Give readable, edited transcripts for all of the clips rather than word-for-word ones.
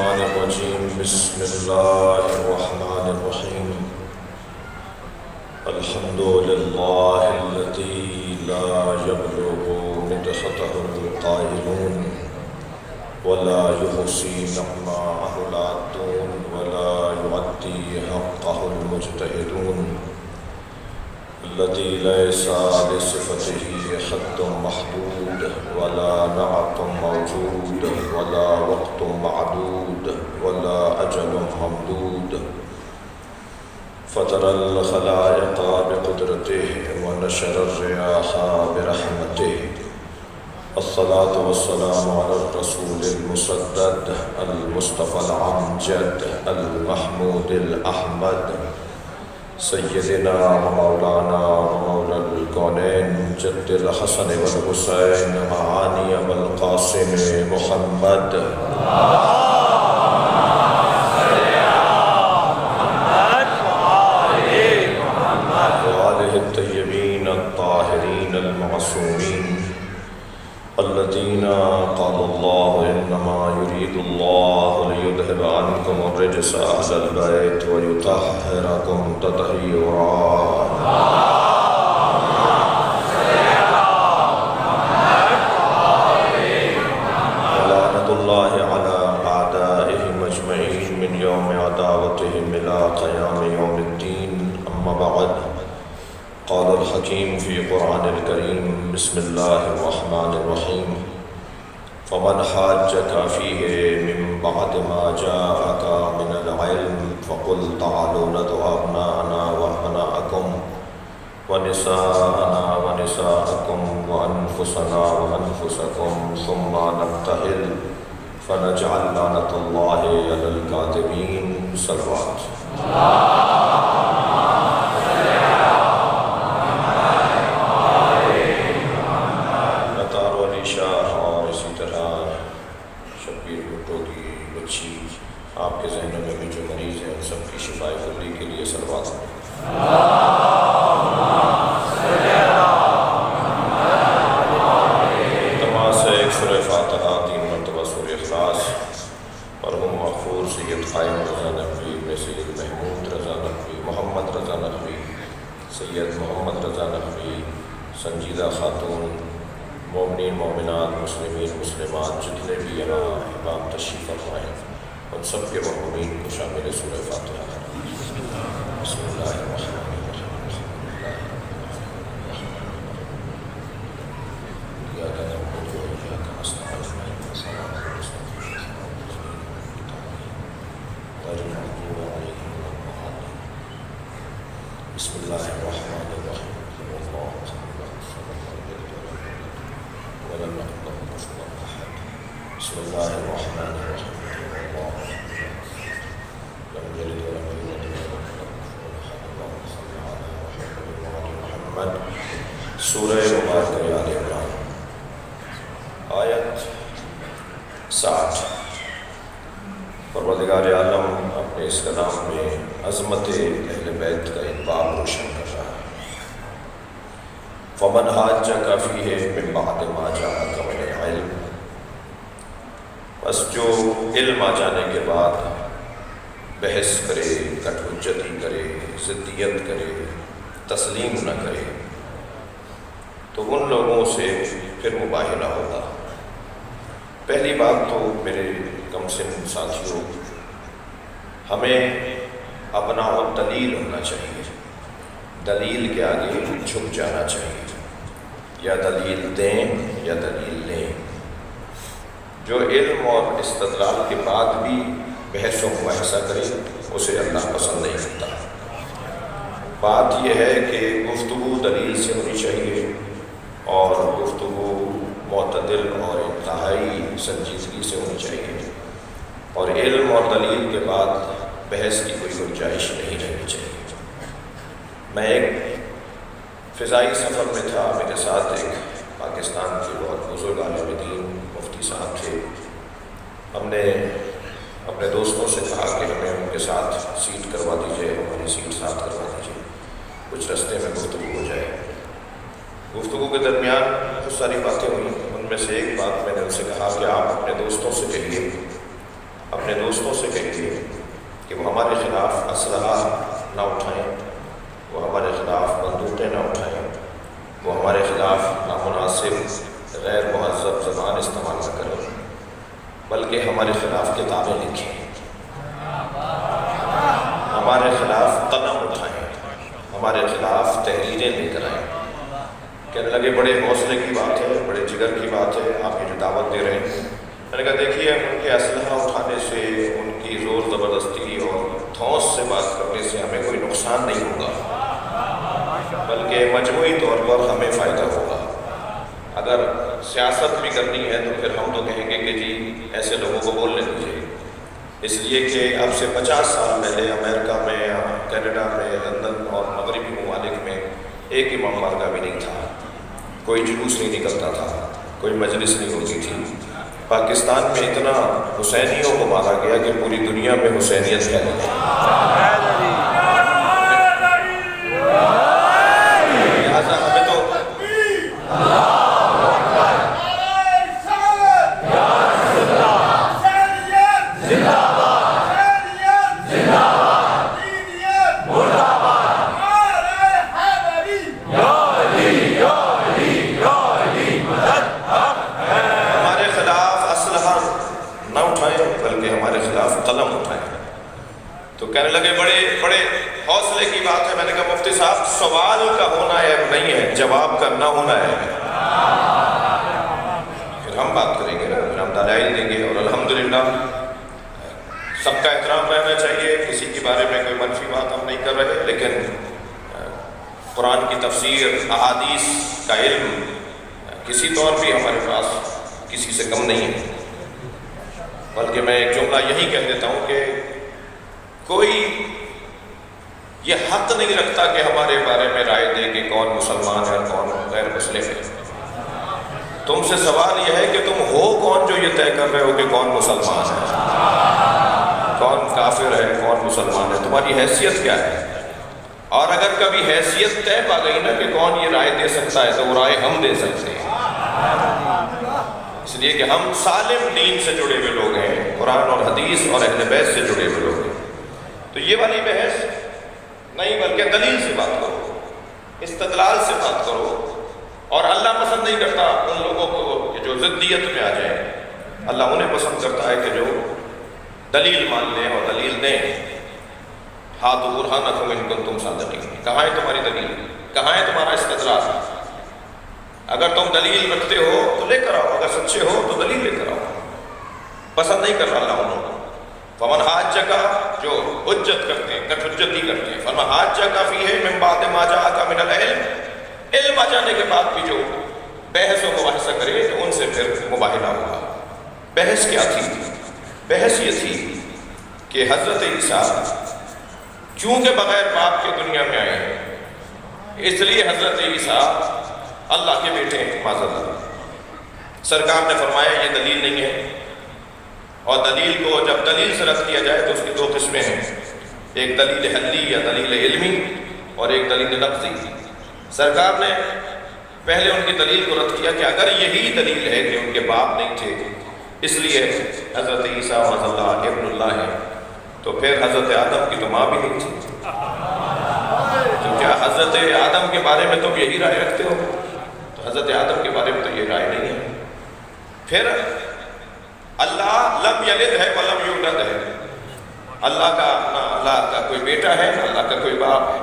الشیطان الرجیم بسم اللہ الرحمن الرحیم الحمد للہ الذی لا یبلغ مدحته القائلون ولا يحصي نعماءه العادون ولا يؤدي حقه المجتهدون الذي ليس لصفته حد محدود ولا نعت موجود ولا وقت معدود ولا أجل ممدود فطر الخلائق بقدرته ونشر الرياح برحمته الصلاة والسلام على الرسول المسدد المصطفى الأمجد المحمود الأحمد سیدنا ومولانا ومولا الكونين جد الحسن والحسين معاني أبا القاسم محمد وآله الطيبين الطاهرين المعصومين الذين قال الله إنما يريد الله ليذهب عنكم الرجس أهل البيت ويطهركم تطهيرا ولعنة الله على أعدائهم أجمعين من يوم عداوتهم إلى قيام يوم الدين أما بعد قال الحكيم في قرآن الكريم بسم الله الرحمن الرحيم فمن حاجك فيه من بعد ما جاءك من العلم فقل تعالوا ندعو أبناءنا وأبناءكم ونساءنا ونساءكم وأنفسنا وأنفسكم ثم نبتهل فنجعل لعنة الله على الكاذبين صلوات آپ کے ذہنوں میں بھی جو مریض ہیں ان سب کی شفائے کلی کے لیے صلوات تمام سے ایک سورہ فاتحہ 3 مرتبہ سورہ اخلاص مرحوم مغفور سید قائم رضا نقوی میں سید محمود رضا نقوی محمد رضا نقوی سید محمد رضا نقوی سنجیدہ خاتون مومنین مومنات مسلمین مسلمات جتنے بھی یہاں احباب تشریف فرمائے ہیں ان سب کے مرحومین کو شامل سورہ فاتحہ بسم اللہ الرحمن بسم اللہ الرحمن الرحیم بسم اللہ الرحمن الرحیم سورہ مبارکہ آل عمران آیت 60 پروردگار عالم اپنے اس کلام میں عظمت اہل بیت کا ایک باب روشن کر رہا ہے فمن حاجک فیہ من بعد ما جاءک من العلم بس جو علم آ جانے کے بعد بحث کرے کٹ حجتی کرے ضدیت کرے تسلیم نہ کرے تو ان لوگوں سے پھر مباہلہ ہوگا۔ پہلی بات تو میرے کم سن ساتھیوں ہمیں اپنا دلیل ہونا چاہیے، دلیل کے آگے جھک جانا چاہیے، یا دلیل دیں یا دلیل لیں۔ جو علم اور استدلال کے بعد بھی بحث و مباحثہ کرے اسے اللہ پسند نہیں کرتا۔ بات یہ ہے کہ گفتگو دلیل سے ہونی چاہیے اور گفتگو معتدل اور انتہائی سنجیدگی سے ہونی چاہیے، اور علم اور دلیل کے بعد بحث کی کوئی گنجائش نہیں رہنی چاہیے۔ میں ایک فضائی سفر میں تھا، میرے ساتھ ایک پاکستان کے بہت بزرگ عالم دین مفتی صاحب تھے۔ ہم نے اپنے دوستوں سے کہا کہ ہمیں ان کے ساتھ سیٹ کروا دیجیے، ہماری سیٹ ساتھ کروا دیجیے، کچھ رستے میں گفتگو ہو جائے۔ گفتگو کے درمیان بہت ساری باتیں ہوئیں، ان میں سے ایک بات میں نے ان سے کہا کہ آپ اپنے دوستوں سے کہیے اپنے دوستوں سے کہیے کہ وہ ہمارے خلاف اسلحہ نہ اٹھائیں، وہ ہمارے خلاف بندوقیں نہ اٹھائیں، وہ ہمارے خلاف نامناسب غیر مہذب زبان استعمال نہ کریں، بلکہ ہمارے خلاف کتابیں لکھیں، ہمارے خلاف قلم اٹھائیں، ہمارے خلاف تحریریں لے کر آئیں۔ کہنے لگے بڑے حوصلے کی بات ہے، بڑے جگر کی بات ہے، آپ یہ جو دعوت دے رہے ہیں۔ میں نے کہا دیکھیے، ان کے اسلحہ اٹھانے سے، ان کی زور زبردستی اور دھونس سے بات کرنے سے ہمیں کوئی نقصان نہیں ہوگا، بلکہ مجموعی طور پر ہمیں فائدہ ہوگا۔ اگر سیاست بھی کرنی ہے تو پھر ہم تو کہیں گے کہ جی ایسے لوگوں کو بولنے دیجیے، اس لیے کہ اب سے 50 سال پہلے امریکہ میں، کینیڈا میں، لندن اور مغربی ممالک میں ایک امام بارگاہ بھی نہیں تھا، کوئی جلوس نہیں نکلتا تھا، کوئی مجلس نہیں ہوتی تھی۔ پاکستان میں اتنا حسینیوں کو مارا گیا کہ پوری دنیا میں حسینیت پھیل گئی۔ لہٰذا ہمیں تو قلم اٹھائیں۔ تو کہنے لگے بڑے حوصلے کی بات ہے۔ میں نے کہا مفتی صاحب، سوال کا ہونا ہے نہیں ہے، جواب کا نہ ہونا ہے، پھر ہم بات کریں گے، ہم دلائل دیں گے۔ اور الحمدللہ سب کا احترام رہنا چاہیے، کسی کے بارے میں کوئی منفی بات ہم نہیں کر رہے، لیکن قرآن کی تفسیر، احادیث کا علم کسی طور بھی ہمارے پاس کسی سے کم نہیں ہے۔ بلکہ میں ایک جملہ یہی کہہ دیتا ہوں کہ کوئی یہ حق نہیں رکھتا کہ ہمارے بارے میں رائے دے کہ کون مسلمان ہے اور کون غیر مسلم ہے۔ تم سے سوال یہ ہے کہ تم ہو کون جو یہ طے کر رہے ہو کہ کون مسلمان ہے، کون کافر ہے، کون مسلمان ہے؟ تمہاری حیثیت کیا ہے؟ اور اگر کبھی حیثیت طے پا گئی نا کہ کون یہ رائے دے سکتا ہے، تو وہ رائے ہم دے سکتے ہیں، اس لیے کہ ہم سالم دین سے جڑے ہوئے لوگ ہیں، قرآن اور حدیث اور اہل بیت سے جڑے ہوئے لوگ ہیں۔ تو یہ والی بحث نہیں، بلکہ دلیل سے بات کرو، استدلال سے بات کرو۔ اور اللہ پسند نہیں کرتا ان لوگوں کو کہ جو ضدیت میں آ جائیں، اللہ انہیں پسند کرتا ہے کہ جو دلیل مان لیں اور دلیل دیں۔ ہاتھ برہانکم ان کنتم صادقین، کہاں ہے تمہاری دلیل، کہاں ہے تمہارا استدلال؟ اگر تم دلیل رکھتے ہو تو لے کر آؤ، اگر سچے ہو تو دلیل لے کر آؤ۔ پسند نہیں کر رہا اللہ انہوں کو۔ فمن حاجک، جو حجت کرتے ہیں، کٹ حجتی کرتے ہیں، فمن حاجک فیہ من بعد ما جاءک من العلم، علم آ جانے کے بعد بھی جو بحث و مباحثہ کرے تو ان سے پھر مباحثہ ہوگا۔ بحث کیا تھی؟ بحث یہ تھی کہ حضرت عیسیٰ چونکہ بغیر باپ کے دنیا میں آئے ہیں، اس لیے حضرت عیسیٰ اللہ کے بیٹے ہیں، معذرت۔ سرکار نے فرمایا یہ دلیل نہیں ہے، اور دلیل کو جب دلیل سے رکھ دیا جائے تو اس کی دو قسمیں ہیں، ایک دلیل حلی یا دلیل علمی اور ایک دلیل لفظی۔ سرکار نے پہلے ان کی دلیل کو رد کیا کہ اگر یہی دلیل ہے کہ ان کے باپ نہیں تھے اس لیے حضرت عیسیٰ معاذ اللہ ابن اللہ ہے، تو پھر حضرت آدم کی تو ماں بھی نہیں تھی، تو کیا حضرت آدم کے بارے میں تم یہی رائے رکھتے ہو؟ تو حضرت آدم کے بارے میں تو یہ رائے نہیں ہے۔ پھر اللہ لم یلد ہے ولم یولد ہے، اللہ کا کوئی بیٹا ہے نہ اللہ کا کوئی باپ ہے۔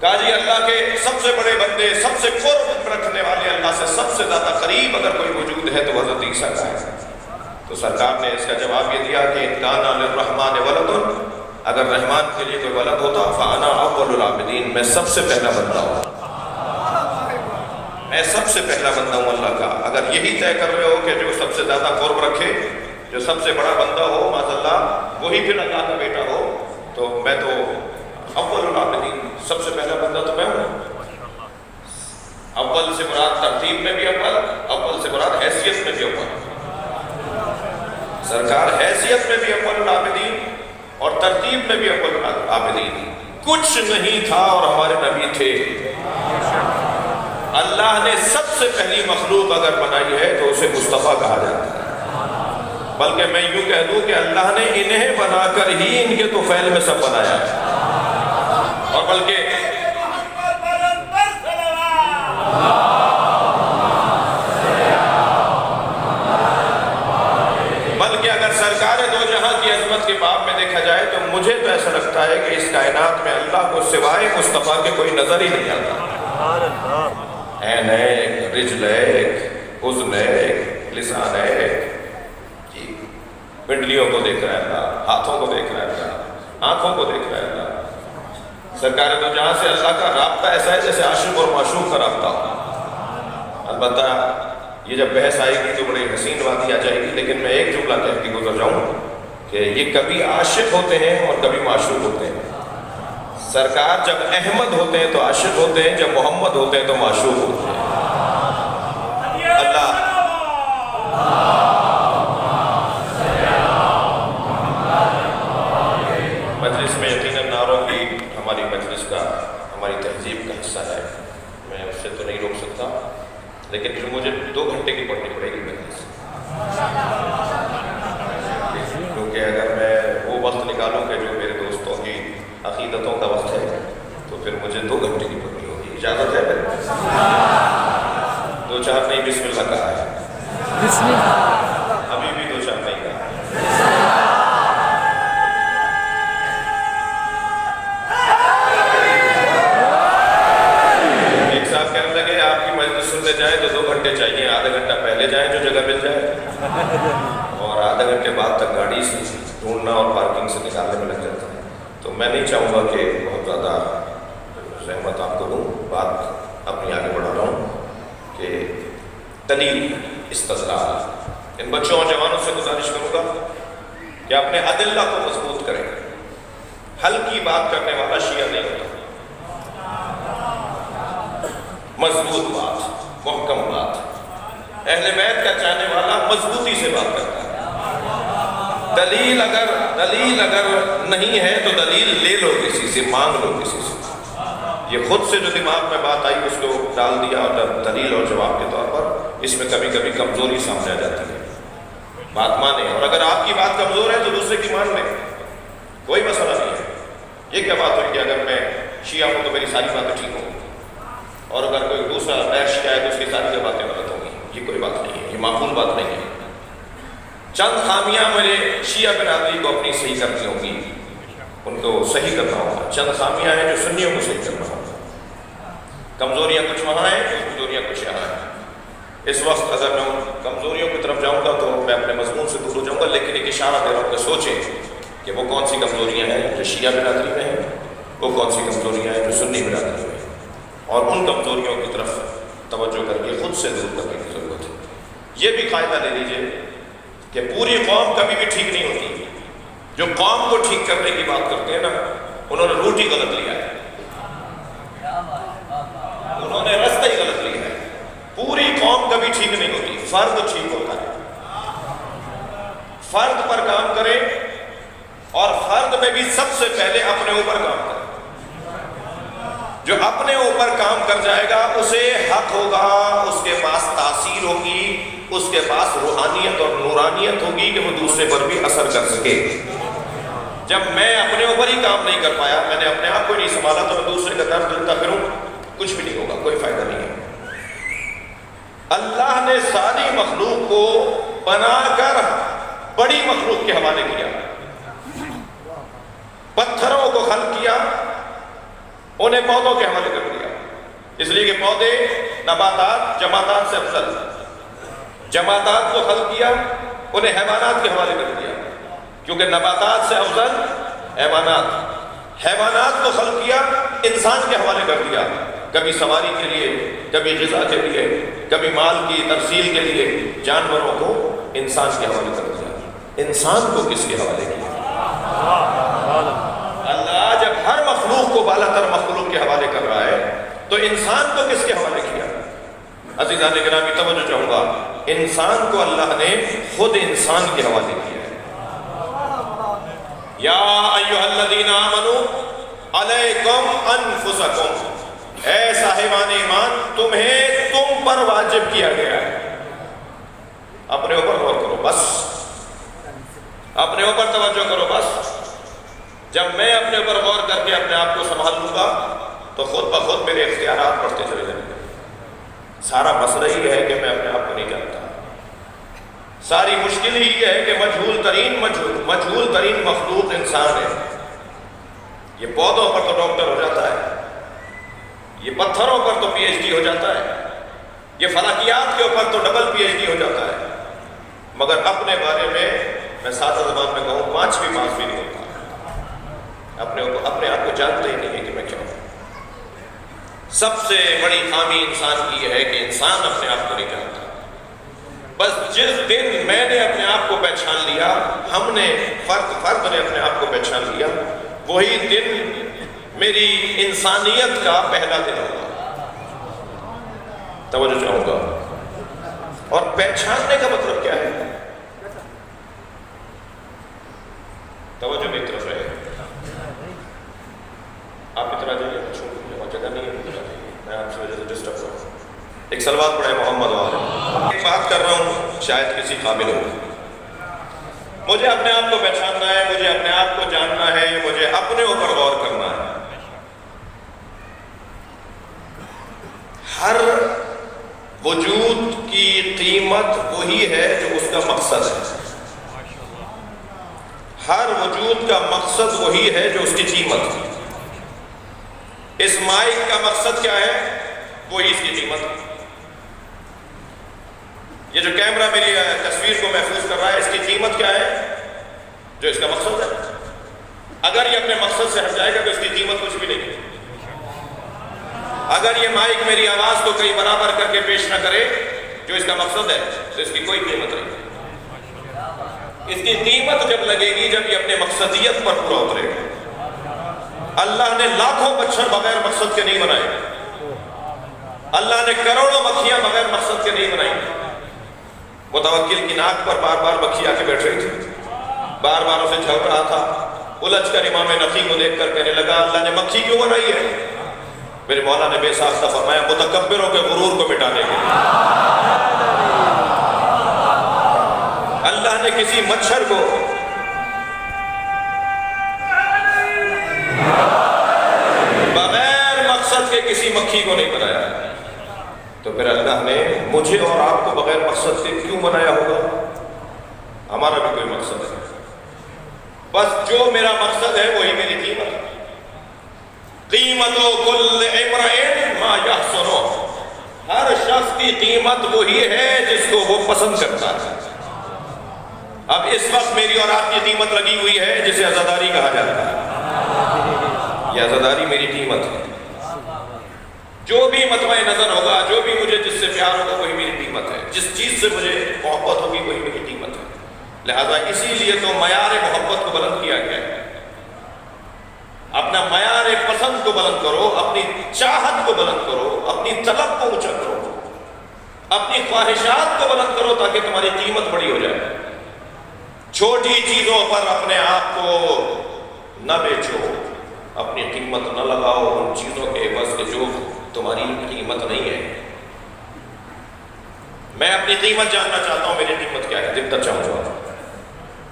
کہا جی اللہ کے سب سے بڑے بندے، سب سے قرب رکھنے والے، اللہ سے سب سے زیادہ قریب اگر کوئی وجود ہے تو حضرت عیسیٰ کا ہے۔ تو سرکار نے اس کا جواب یہ دیا کہ ان کان للرحمن ولد، اگر رحمان کے لیے کوئی ولد ہوتا فانا اول العابدین، میں سب سے پہلا بندہ ہوں، میں سب سے پہلا بندہ ہوں اللہ کا۔ اگر یہی طے کر رہے ہو کہ جو سب سے زیادہ قرب رکھے، جو سب سے بڑا بندہ ہو معاذ اللہ، وہی پھر اللہ کا بیٹا ہو، تو میں تو اول العابدین، سب سے پہلا بندہ تو میں ہوں۔ اول سے مراد ترتیب میں بھی اول، اول سے مراد حیثیت میں بھی اول۔ سرکار حیثیت میں بھی اول العابدین اور ترتیب میں بھی اول العابدین۔ کچھ نہیں تھا اور ہمارے نبی تھے۔ اللہ نے سب سے پہلی مخلوق اگر بنائی ہے تو اسے مصطفیٰ کہا جاتا ہے۔ بلکہ میں یوں کہہ دوں کہ اللہ نے انہیں بنا کر ہی ان کے طفیل میں سب بنایا ہے، اور بلکہ اگر سرکار دو جہاں کی عظمت کے باب میں دیکھا جائے تو مجھے تو ایسا لگتا ہے کہ اس کائنات میں اللہ کو سوائے مصطفیٰ کے کوئی نظر ہی نہیں آتا۔ عین ہے، رجل ہے، اذن ہے، لسان ہے، جی پنڈلیوں کو دیکھ رہا ہے اللہ، ہاتھوں کو دیکھ رہا ہے اللہ، آنکھوں کو دیکھ رہا ہے اللہ۔ سرکار دو جہاں سے اللہ کا رابطہ ایسا ہے جیسے عاشق اور معشوق کا رابطہ ہو۔ البتہ یہ جب بحث آئے گی تو بڑی حسین بات آ جائے گی، لیکن میں ایک جملہ کہہ کے گزر جاؤں کہ یہ کبھی عاشق ہوتے ہیں اور کبھی معشوق ہوتے ہیں۔ سرکار جب احمد ہوتے ہیں تو عاشق ہوتے ہیں، جب محمد ہوتے ہیں تو معشوق ہوتے ہیں۔ اللہ مجلس میں یقیناً نعروں کی ہماری مجلس کا، ہماری تہذیب کا حصہ ہے، میں اس سے تو نہیں روک سکتا، لیکن پھر مجھے 2 گھنٹے کی پڑھنی پڑے گی مجلس، کیونکہ اگر میں وہ وقت نکالوں کہ جو میرے دوستوں کی عقیدتوں کا وقت ہے تو پھر مجھے 2 گھنٹے کی پڑھنی ہوگی۔ اجازت ہے پھر 2-4 نہیں بسم اللہ کہا ہے، بسم اللہ ابھی بھی 2-4 نہیں کہا۔ ایک صاحب کہنے لگے آپ کی مجلس سننے جائیں تو 2 گھنٹے چاہیے، آدھا گھنٹہ پہلے جائیں جو جگہ مل جائے، اور آدھا گھنٹے بعد تک گاڑی سے ڈھونڈنا اور پارکنگ سے نکالنے میں لگ جاتا ہے۔ تو میں نہیں چاہوں گا کہ بہت زیادہ زحمت آپ کو دوں، بات اپنی آگے بڑھا رہا ہوں کہ دلیل استدلال، ان بچوں اور جوانوں سے گزارش کروں گا کہ اپنے ادلہ کو مضبوط کریں۔ ہلکی بات کرنے والا شیعہ نہیں ہوتا، مضبوط بات، محکم بات، اہل بیت کا چاہنے والا مضبوطی سے بات کرتا ہے۔ دلیل اگر نہیں ہے تو دلیل لے لو کسی سے، مانگ لو کسی سے۔ یہ خود سے جو دماغ میں بات آئی اس کو ڈال دیا اور دلیل اور جواب کے طور پر، اس میں کبھی کبھی کمزوری سامنے آ جاتی ہے۔ بات مانیں، اور اگر آپ کی بات کمزور ہے تو دوسرے کی مان لیں، کوئی مسئلہ نہیں ہے۔ یہ کیا بات ہوئی کہ اگر میں شیعہ ہوں تو میری ساری باتیں ٹھیک ہوں، اور اگر کوئی دوسرا غیر شیعہ ہے تو اس کی ساری باتیں غلط ہوں گی؟ یہ کوئی بات نہیں ہے، یہ معقول بات نہیں ہے۔ چند خامیاں میرے شیعہ برادری کو اپنی صحیح کرنی ہوں گی، ان کو صحیح کرنا ہوگا۔ چند خامیاں ہیں جو سنیوں کو صحیح کرنا ہوگا۔ کمزوریاں کچھ وہاں ہیں، کمزوریاں کچھ یہاں ہیں۔ اس وقت اگر میں ان کمزوریوں کی طرف جاؤں گا تو میں اپنے مضمون سے دور ہو جاؤں گا، لیکن ایک اشارہ دے رہا ہوں کہ سوچیں کہ وہ کون سی کمزوریاں ہیں جو شیعہ برادری میں ہیں، وہ کون سی کمزوریاں ہیں جو سنی برادری میں ہیں، اور ان کمزوریوں کی طرف توجہ کر کے خود سے دور کرنے کی ضرورت ہے۔ یہ بھی قاعدہ لے لیجیے کہ پوری قوم کبھی بھی ٹھیک نہیں ہوتی۔ جو قوم کو ٹھیک کرنے کی بات کرتے ہیں نا، انہوں نے روٹ ہی غلط لیا ہے، انہوں نے رستہ ہی غلط لیا ہے۔ پوری قوم کبھی ٹھیک نہیں ہوتی، فرد ٹھیک ہوتا ہے۔ فرد پر کام کریں، اور فرد میں بھی سب سے پہلے اپنے اوپر کام کریں۔ جو اپنے اوپر کام کر جائے گا اسے حق ہوگا، اس کے پاس تاثیر ہوگی، اس کے پاس روحانیت اور نورانیت ہوگی کہ وہ دوسرے پر بھی اثر کر سکے۔ جب میں اپنے اوپر ہی کام نہیں کر پایا، میں نے اپنے آپ کو نہیں سنبھالا، تو میں دوسرے کا درد دلتا پھروں، کچھ بھی نہیں ہوگا، کوئی فائدہ نہیں ہے۔ اللہ نے ساری مخلوق کو بنا کر بڑی مخلوق کے حوالے کیا۔ پتھروں کو خلق کیا، انہیں پودوں کے حوالے کر دیا، اس لیے کہ پودے نباتات جمادات سے افضل، جمادات کو خلق کیا، انہیں حیوانات کے حوالے کر دیا، کیونکہ نباتات سے افضل حیوانات، حیوانات کو خلق کیا، انسان کے حوالے کر دیا، کبھی سواری کے لیے، کبھی غذا کے لیے، کبھی مال کی ترسیل کے لیے، جانوروں کو انسان کے حوالے کر دیا۔ انسان کو کس کے حوالے کیا؟ اللہ جب ہر مخلوق کو بالا تر مخلوق کے حوالے کر رہا ہے تو انسان کو کس کے حوالے کیا؟ عزیزان گرامی توجہ چاہوں گا، انسان کو اللہ نے خود انسان کے حوالے کیا ہے۔ یا ایھا الذین آمنوا علیکم انفسکم، اے صاحبان ایمان تمہیں تم پر واجب کیا گیا ہے۔ اپنے اوپر غور کرو، بس اپنے اوپر توجہ کرو بس. جب میں اپنے اوپر غور کر کے اپنے آپ کو سنبھال لوں گا تو خود بخود میرے اختیارات بڑھتے چلے جائیں گے. سارا مسئلہ ہی ہے کہ میں اپنے آپ کو نہیں جانتا. ساری مشکل ہی یہ ہے کہ مجہول ترین مخلوق انسان ہے. یہ پودوں پر تو ڈاکٹر ہو جاتا ہے, یہ پتھروں پر تو پی ایچ ڈی ہو جاتا ہے, یہ فلکیات کے اوپر تو ڈبل پی ایچ ڈی ہو جاتا ہے, مگر اپنے بارے میں سادہ زبان میں کہوں پانچویں پاس بھی نہیں ہوتا. اپنے آپ کو جانتے ہی نہیں ہے کہ میں کیا ہوں. سب سے بڑی خامی انسان کی یہ ہے کہ انسان اپنے آپ کو نہیں جانتا. بس جس دن میں نے اپنے آپ کو پہچان لیا, ہم نے فرد نے اپنے آپ کو پہچان لیا, وہی دن میری انسانیت کا پہلا دن ہوگا. توجہ چاہوں گا. اور پہچاننے کا مطلب کیا ہے؟ توجہ میری طرف رہے. آپ اتنا جائیے, اور جگہ نہیں ہے, میں آپ سے وجہ سے ڈسٹرب ہوں. ایک سلوات پڑھے محمد والے. ایک بات کر رہا ہوں, شاید کسی قابل ہو. مجھے اپنے آپ کو پہچاننا ہے, مجھے اپنے آپ کو جاننا ہے, مجھے اپنے اوپر غور کرنا ہے. ہر وجود کی قیمت وہی ہے جو اس کا مقصد ہے. ہر وجود کا مقصد وہی ہے جو اس کی قیمت ہے. اس مائک کا مقصد کیا ہے؟ وہی اس کی قیمت ہے. یہ جو کیمرہ میری تصویر کو محفوظ کر رہا ہے, اس کی قیمت کیا ہے؟ جو اس کا مقصد ہے. اگر یہ اپنے مقصد سے ہٹ جائے گا تو اس کی قیمت کچھ بھی نہیں ہے. اگر یہ مائک میری آواز کو کئی برابر کر کے پیش نہ کرے جو اس کا مقصد ہے, تو اس کی کوئی قیمت نہیں. اس کی قیمت جب لگے گی جب یہ اپنے مقصدیت پر پورا اترے گا. اللہ نے لاکھوں مچھر بغیر مقصد کے نہیں بنائے. اللہ نے کروڑوں مکھیاں بغیر مقصد کے نہیں بنائی. متوکل کی ناک پر بار بار مکھی آ کے بیٹھ رہی تھی, بار بار اسے جھڑ رہا تھا. الجھ کر امام نقی کو دیکھ کر کہنے لگا, اللہ نے مکھی کیوں بنائی ہے؟ میرے مولا نے بے ساختہ فرمایا, متکبروں کے غرور کو مٹانے کے لیے. اللہ نے کسی مچھر کو بغیر مقصد کے کسی مکھی کو نہیں بنایا. تو پھر اللہ نے مجھے اور آپ کو بغیر مقصد سے کیوں بنایا ہوگا؟ ہمارا بھی کوئی مقصد ہے. بس جو میرا مقصد ہے وہی میری قیمت ہے. قیمت کل امرئ ما یحسنہ. ہر شخص کی قیمت وہی ہے جس کو وہ پسند کرتا ہے. اب اس وقت میری اور آپ کی قیمت لگی ہوئی ہے جسے عزاداری کہا جاتا ہے. یہ عزاداری میری قیمت ہے. جو بھی مطمع نظر ہوگا, جو بھی مجھے جس سے پیار ہوگا وہی میری قیمت ہے. جس چیز سے مجھے محبت ہوگی وہی میری قیمت ہے. لہذا اسی لیے تو معیار محبت کو بلند کیا گیا ہے. اپنا معیار پسند کو بلند کرو, اپنی چاہت کو بلند کرو, اپنی طلب کو اونچا کرو, اپنی خواہشات کو بلند کرو تاکہ تمہاری قیمت بڑی ہو جائے. چھوٹی چیزوں پر اپنے آپ کو نہ بیچو, اپنی قیمت نہ لگاؤ ان چیزوں کے عوض کے جو تمہاری قیمت نہیں ہے. میں اپنی قیمت جاننا چاہتا ہوں, میری قیمت کیا ہے, دیکھنا چاہوں گا.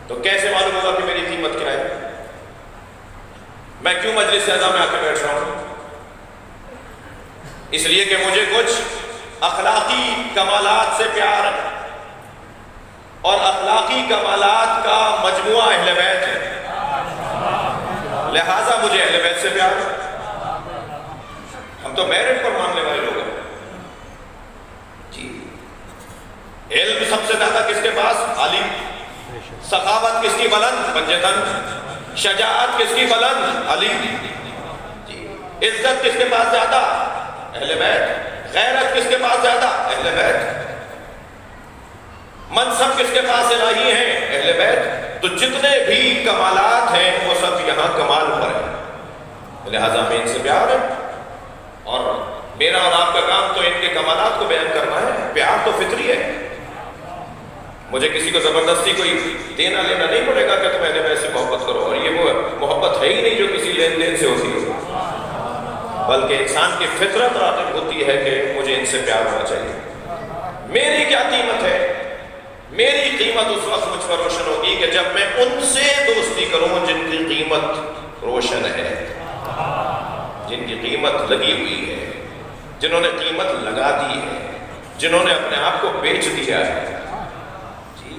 تو کیسے معلوم ہوگا کہ میری قیمت کیا ہے؟ میں کیوں مجلس اعضاء میں آ کے بیٹھ رہا ہوں؟ اس لیے کہ مجھے کچھ اخلاقی کمالات سے پیار ہے, اور اخلاقی کمالات کا مجموعہ اہل بیت ہے. لہٰذا مجھے اہل بیت سے پیار ہے. ہم تو میرٹ پر ماننے والے لوگ ہیں جی. علم سب سے زیادہ کس کے پاس؟ عالم. سخاوت کس کی بلند؟ پنجتن. شجاعت کس کی بلند؟ علی جی. عزت کس کے پاس زیادہ؟ اہل بیت. غیرت کس کے پاس زیادہ؟ اہل بیت. منصب کس کے پاس الہی ہیں؟ اہل بیت. تو جتنے بھی کمالات ہیں وہ سب یہاں کمال پر ہیں. لہذا میں ان سے پیار ہے, اور میرا اور آپ کا کام تو ان کے کمالات کو بیان کرنا ہے. پیار تو فطری ہے. مجھے کسی کو زبردستی کوئی دینا لینا نہیں پڑے گا کہ تم اہل بیت سے محبت کرو, اور یہ وہ محبت ہے ہی نہیں جو کسی لین دین سے ہوتی ہے, بلکہ انسان کی فطرت راغب ہوتی ہے کہ مجھے ان سے پیار ہونا چاہیے. میری کیا قیمت ہے؟ میری قیمت اس وقت مجھ پر روشن ہوگی کہ جب میں ان سے دوستی کروں جن کی قیمت روشن ہے، جن کی قیمت لگی ہوئی ہے، جنہوں نے قیمت لگا دی ہے، جنہوں نے اپنے آپ کو بیچ دیا ہے. جی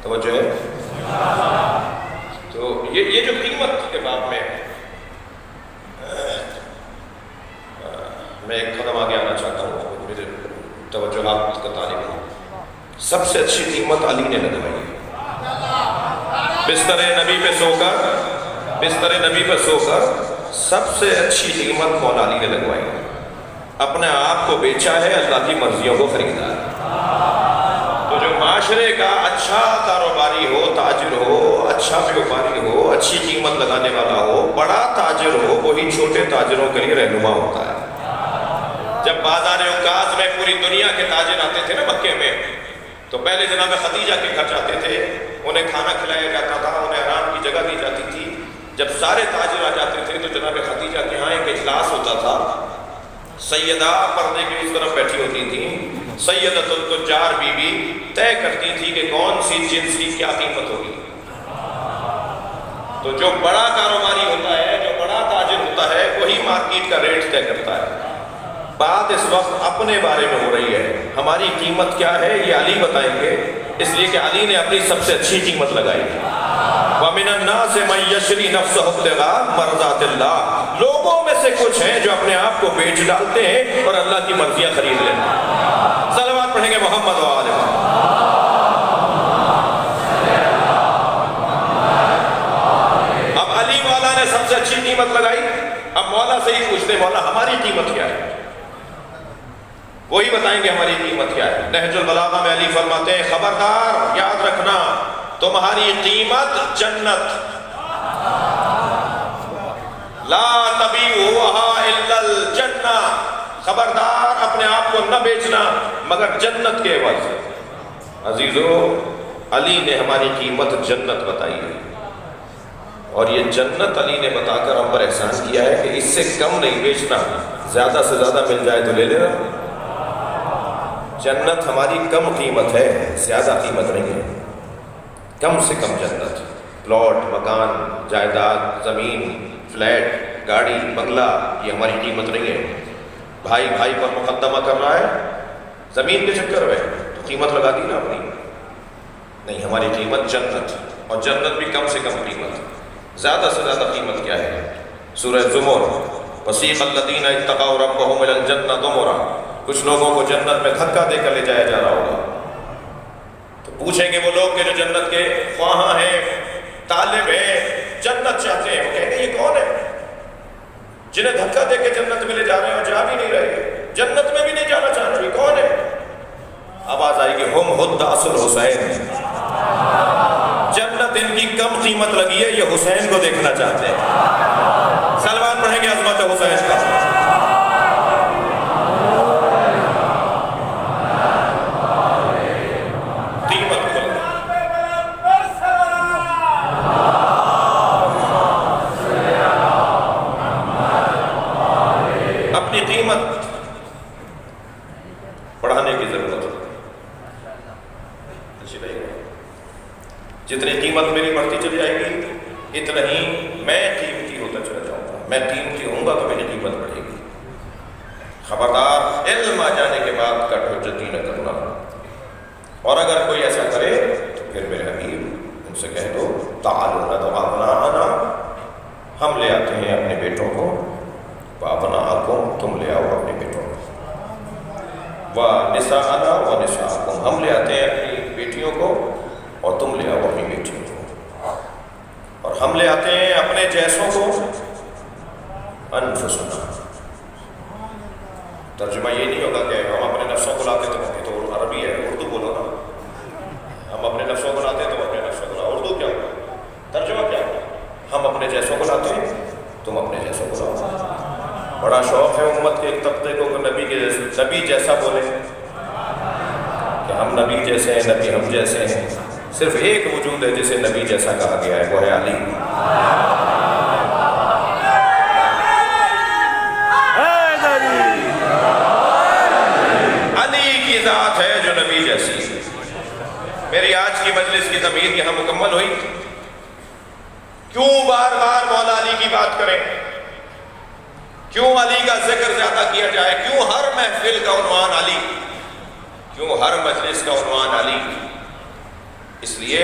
توجہ ہے. تو یہ جو قیمت کے باب میں میں ایک قدم آگے آنا چاہتا ہوں، میرے توجہات کا طالب ہوں. سب سے اچھی قیمت علی نے لگوائی ہے. بستر نبی پہ سو کر سب سے اچھی قیمت مولا علی نے لگوائی ہے. اپنے آپ کو بیچا ہے، اللہ کی مرضیوں کو خریدا ہے. تو جو معاشرے کا اچھا کاروباری ہو، تاجر ہو، اچھا بیوپاری ہو، اچھی قیمت لگانے والا ہو، بڑا تاجر ہو، وہی چھوٹے تاجروں کے لیے رہنما ہوتا ہے. جب بازار عکاظ میں پوری دنیا کے تاجر آتے تھے نا مکے میں، تو پہلے جناب خدیجہ کے گھر جاتے تھے، انہیں کھانا کھلایا جاتا تھا، انہیں آرام کی جگہ دی جاتی تھی. جب سارے تاجر آ جاتے تھے تو جناب خدیجہ کے ہاں ایک اجلاس ہوتا تھا. سیدہ پردے کے اس طرف بیٹھی ہوتی تھی، سیدۃ التجار بی بی طے کرتی تھی کہ کون سی جنس کی کیا قیمت ہوگی. تو جو بڑا کاروباری ہوتا ہے، جو بڑا تاجر ہوتا ہے، وہی مارکیٹ کا ریٹ طے کرتا ہے. بات اس وقت اپنے بارے میں ہو رہی ہے. ہماری قیمت کیا ہے یہ علی بتائیں گے، اس لیے کہ علی نے اپنی سب سے اچھی قیمت لگائی. وَمِنَ النَّاسِ مَن يَشْرِي نَفْسَهُ ابْتِغَاءَ مَرْضَاتِ اللَّهِ. لوگوں میں سے کچھ ہیں جو اپنے آپ کو بیچ ڈالتے ہیں اور اللہ کی مرضیاں خرید لیتے ہیں. صلوات پڑھیں گے محمد و آل محمد. اب علی مولا نے سب سے اچھی قیمت لگائی. اب مولا سے ہی پوچھتے مولا ہماری قیمت کیا ہے؟ وہی بتائیں گے ہماری قیمت کیا ہے. نہج البلاغہ میں علی فرماتے ہیں خبردار یاد رکھنا تمہاری قیمت جنت. لا تبیعوها الا الجنہ. خبردار اپنے آپ کو نہ بیچنا مگر جنت کے عوض. عزیزو علی نے ہماری قیمت جنت بتائی ہے، اور یہ جنت علی نے بتا کر ہم پر احسان کیا ہے کہ اس سے کم نہیں بیچنا، زیادہ سے زیادہ مل جائے تو لے لینا. جنت ہماری کم قیمت ہے، زیادہ قیمت نہیں ہے. کم سے کم جنت. پلاٹ، مکان، جائیداد، زمین، فلیٹ، گاڑی، بنگلہ، یہ ہماری قیمت نہیں ہے. بھائی بھائی پر مقدمہ کر رہا ہے زمین کے چکر میں تو قیمت لگا دی نا اپنی. نہیں، ہماری قیمت جنت، اور جنت بھی کم سے کم قیمت. زیادہ سے زیادہ قیمت کیا ہے؟ سورہ زمر وَسِيقَ الَّذِينَ اتَّقَوْا رَبَّهُمْ إِلَى الْجَنَّةِ زُمَرًا. کچھ لوگوں کو جنت میں دھکا دے کر لے جایا جا رہا ہوگا. تو پوچھیں گے وہ لوگ کہ جو جنت کے خواہاں ہیں، طالب ہیں، جنت چاہتے ہیں، وہ کہیں گے یہ کون ہے جنہیں دھکا دے کے جنت میں لے جا رہے ہیں اور جا بھی نہیں رہے، جنت میں بھی نہیں جانا چاہ رہے، یہ کون ہے؟ آواز آئے گی ہم حداث الحسین. جنت ان کی کم قیمت لگی ہے، یہ حسین کو دیکھنا چاہتے ہیں. سلوات پڑھیں گے عظمت حسین کا. اپنی قیمت بڑھانے کی ضرورت ہے. جتنی قیمت میری بڑھتی چلی جائے گی اتنا ہی میں قیمتی ہوتا چلا جاؤں گا. میں قیمتی ہوں گا تو میری قیمت بڑھے گی. خبردار علم آ جانے کے بعد کٹ حجتی نہ کرنا. اور اگر کوئی ایسا کرے تو پھر میرے حبیب ان سے کہہ دو تعالوا ندعو ابناءنا، ہم لے آتے ہیں اپنے بیٹوں کو، وابناءکم، تم لے آؤ اپنے بیٹوں کو، ونساءنا ونساءکم، ہم لے آتے ہیں اپنی بیٹیوں کو اور تم لے آؤ اپنی بیٹیوں کو، اور ہم لے آتے ہیں اپنے جیسوں کو، انفسنا. ترجمہ یہ نہیں ہوگا کہ ہم اپنے نفسوں کو لاتے تو عربی ہے، اردو بولو نا. ہم اپنے نفسوں کو لاتے تو اپنے نفسوں کو لاؤ. اردو کیا ہوگا؟ ترجمہ کیا ہوگا؟ ہم اپنے جیسوں کو لاتے ہیں، تم اپنے جیسوں کو لاؤ. بڑا شوق ہے امت کے ایک طبقے کو کہ نبی جیسا بولے، کہ ہم نبی جیسے ہیں، نبی ہم جیسے ہیں. صرف ایک وجود ہے جسے نبی جیسا کہا گیا ہے، وہ ہے علی. علی کی ذات ہے جو نبی جیسی ہے. میری آج کی مجلس کی ضمیر یہاں مکمل ہوئی. کیوں بار بار مولا علی کی بات کریں؟ کیوں علی کا ذکر زیادہ کیا جائے؟ کیوں ہر محفل کا عنوان علی؟ کیوں ہر مجلس کا عنوان علی؟ اس لیے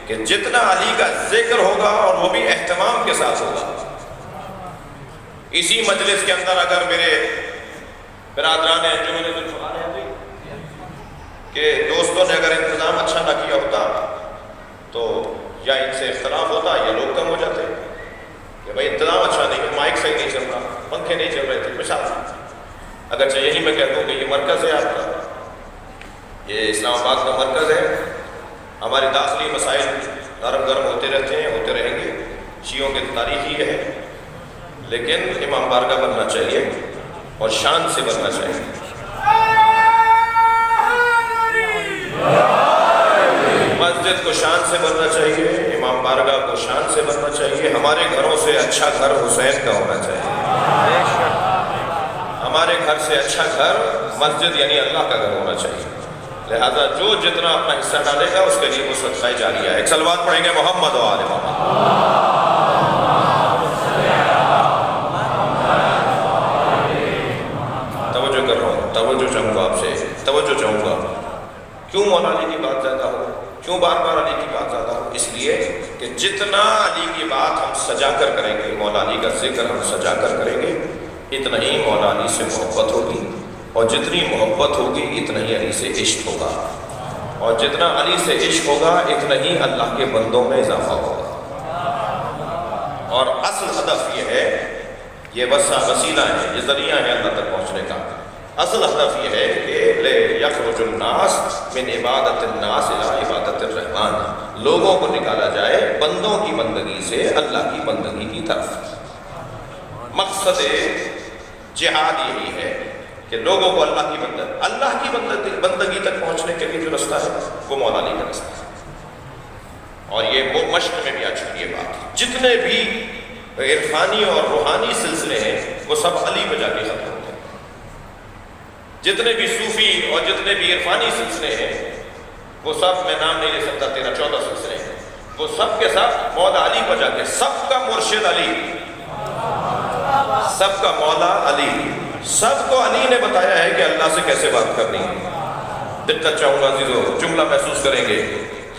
کہ جتنا علی کا ذکر ہوگا اور وہ بھی اہتمام کے ساتھ ہوگا. اسی مجلس کے اندر اگر میرے برادران ہیں جو میں نے کہ دوستوں نے اگر انتظام اچھا نہ کیا ہوتا تو یا ان سے اختلاف ہوتا یا لوگ کم ہو جاتے کہ بھائی انتظام اچھا نہیں ہے، مائک صحیح نہیں چل رہا، پنکھے نہیں چل رہے تھے. مثال اگرچہ یہی میں کہہ دوں کہ یہ مرکز ہے آپ کا، یہ اسلام آباد کا مرکز ہے، ہمارے داخلی مسائل نرم گرم ہوتے رہتے ہیں، ہوتے رہیں گے، شیعوں کی تاریخ ہی ہے، لیکن امام بارگاہ بننا چاہیے اور شان سے بننا چاہیے. مسجد کو شان سے بننا چاہیے، امام بارگاہ کو شان سے بننا چاہیے. ہمارے گھروں سے اچھا گھر حسین کا ہونا چاہیے. ہمارے گھر سے اچھا گھر مسجد یعنی اللہ کا گھر ہونا چاہیے. لہذا جو جتنا اپنا حصہ ڈالے گا اس کے لیے وہ صدقہ جاریہ ہے. ایک صلوات پڑھیں گے محمد و آل محمد. توجہ کر رہا ہوں، توجہ چاہوں گا آپ سے، توجہ چاہوں گا. کیوں مولا علی کی بات زیادہ ہو؟ کیوں بار بار علی کی بات زیادہ ہو؟ اس لیے کہ جتنا علی کی بات ہم سجا کر کریں گے، مولا علی کا ذکر ہم سجا کر کریں گے، اتنا ہی مولا علی سے محبت ہوگی، اور جتنی محبت ہوگی اتنا ہی علی سے عشق ہوگا، اور جتنا علی سے عشق ہوگا اتنا ہی اللہ کے بندوں میں اضافہ ہوگا. اور اصل ہدف یہ ہے، یہ وسیلہ ہے، یہ ذریعہ ہے اللہ تک پہنچنے کا. اصل ہدف یہ ہے کہ یخرج الناس من عبادت الناس الی عبادت الرحمن، لوگوں کو نکالا جائے بندوں کی بندگی سے اللہ کی بندگی کی طرف. مقصد جہاد یہی ہے کہ لوگوں کو اللہ کی بندگی تک پہنچنے کے لیے جو رستہ ہے وہ مولا علی کا رستہ ہے. اور یہ مشق میں بھی آ چکی ہے بات. جتنے بھی عرفانی اور روحانی سلسلے ہیں وہ سب علی پہ جا کے ختم ہوتے ہیں. جتنے بھی صوفی اور جتنے بھی عرفانی سلسلے ہیں وہ سب، میں نام نہیں لے سکتا، 13-14 سلسلے ہیں، وہ سب کے ساتھ مولا علی پر جا کے، سب کا مرشد علی، سب کا مولا علی، سب کو علی نے بتایا ہے کہ اللہ سے کیسے بات کرنی ہے. دقت چاہوں گا عزیزو، جملہ محسوس کریں گے.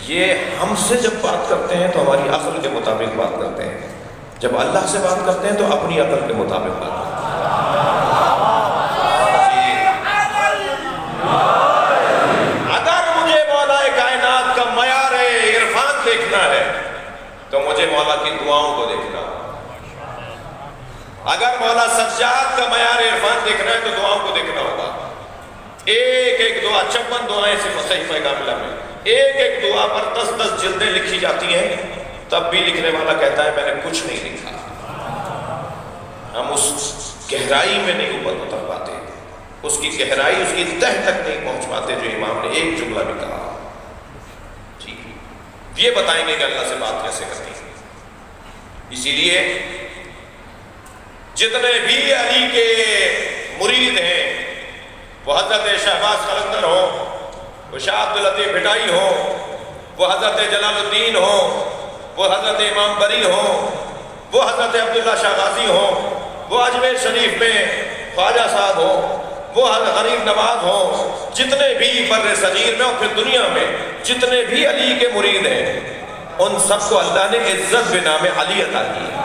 یہ ہم سے جب بات کرتے ہیں تو ہماری عقل کے مطابق بات کرتے ہیں، جب اللہ سے بات کرتے ہیں تو اپنی عقل کے مطابق بات کرتے ہیں. دیکھنا ہے تو مجھے مولا کی دعاؤں کو دیکھنا. اگر مولا سجاد کا معیار عرفان دیکھنا ہے تو دعاؤں کو دیکھنا ہوگا. ایک ایک دعا، 56 دعائیں صحیفہ کاملہ میں، ایک ایک دعا پر 10 جلدیں لکھی جاتی ہیں، تب بھی لکھنے والا کہتا ہے میں نے کچھ نہیں لکھا. ہم اس گہرائی میں نہیں اوپر اتر پاتے، اس کی گہرائی، اس کی تہ تک نہیں پہنچ پاتے جو امام نے ایک جملہ بھی کہا. یہ بتائیں گے کہ اللہ سے بات کیسے کرنی ہے. اسی لیے جتنے بھی علی کے مرید ہیں، وہ حضرت شہباز قلندر ہو، وہ شاہ عبداللطیف بھٹائی ہو، وہ حضرت جلال الدین ہو، وہ حضرت امام بری ہو، وہ حضرت عبداللہ شاہ غازی ہو، وہ اجمیر شریف میں خواجہ صاحب ہو، وہ غریب نواز ہو، جتنے بھی بر صغیر میں اور پھر دنیا میں جتنے بھی علی کے مرید ہیں، ان سب کو اللہ نے عزت بنام علی عطا کی ہے.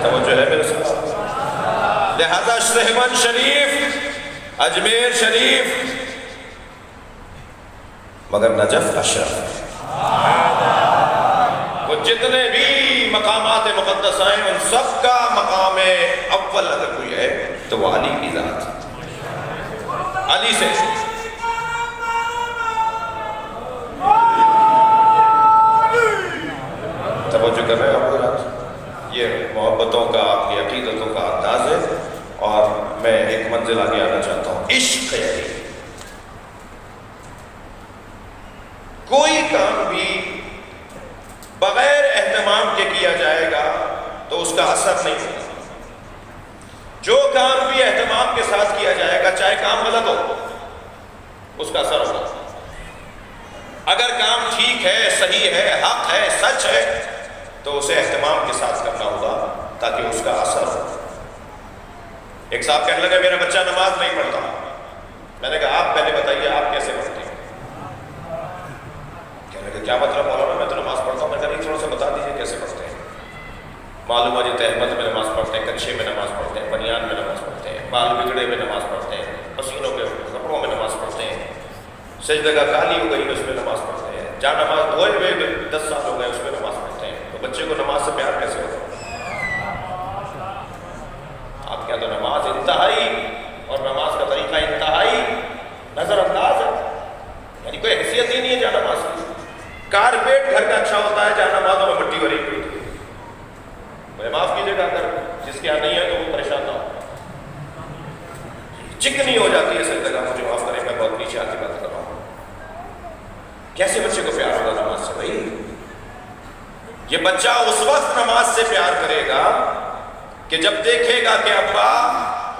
توجہ ہے میرے ساتھ. لہذا شہبند شریف، اجمیر شریف، مگر نجف اشرف، وہ جتنے بھی مقامات مقدسہ ہیں ان سب کا مقام اول اگر کوئی ہے تو وہ علی کی ذات، علی سے. توجہ کر رہے ہیں آپ حضرات؟ یہ محبتوں کا، آپ کی عقیدتوں کا انداز ہے. اور میں ایک منزل آگے آنا چاہتا ہوں. عشق ہے بغیر اہتمام کے کیا جائے گا تو اس کا اثر نہیں ہوگا۔ جو کام بھی اہتمام کے ساتھ کیا جائے گا، چاہے کام غلط ہو، اس کا اثر ہوگا۔ اگر کام ٹھیک ہے، صحیح ہے، حق ہے، سچ ہے، تو اسے اہتمام کے ساتھ کرنا ہوگا تاکہ اس کا اثر ہو۔ ایک صاحب کہنے لگے میرا بچہ نماز نہیں پڑھتا۔ میں نے کہا آپ پہلے بتائیے آپ کیسے پڑھتے ہیں؟ کہنے لگے کیا مطلب مولانا میں تو نماز پڑھتا ہوں۔ میں کہا تھوڑا سا بتا دیجیے کیسے پڑھتے ہیں۔ معلوم ہے جی تہمت میں نماز پڑھتے ہیں، کچھے میں نماز پڑھتے ہیں، بنیان میں نماز پڑھتے ہیں، بال بگڑے میں نماز پڑھتے ہیں، پسینوں کے کپڑوں میں نماز پڑھتے ہیں، سجدہ کا کالی ہو گئی اس میں نماز پڑھتے ہیں، جہاں نماز دھوئے ہوئے 10 سال ہو گئے اس میں نماز پڑھتے ہیں۔ تو بچے کو نماز سے پیار کیسے ہوگا؟ آپ کیا تو نماز انتہائی اور نماز کا طریقہ انتہائی نظر انداز ہے، یعنی کوئی حیثیت ہی نہیں ہے جہاں نماز کی۔ کارپیٹ گھر کا اچھا ہوتا ہے جہاں نمازوں میں مٹی بھری ہوئی ہوتی ہے۔ مجھے معاف کیجیے گا اگر جس کے یہاں نہیں ہے تو وہ پریشان نہ ہو، چکنی ہو جاتی ہے سجدہ گاہ، مجھے معاف کریں میں بہت نیچے آ کے بات کر رہا ہوں۔ کیسے بچے کو پیار ہوگا نماز سے؟ بھائی یہ بچہ اس وقت نماز سے پیار کرے گا کہ جب دیکھے گا کہ ابا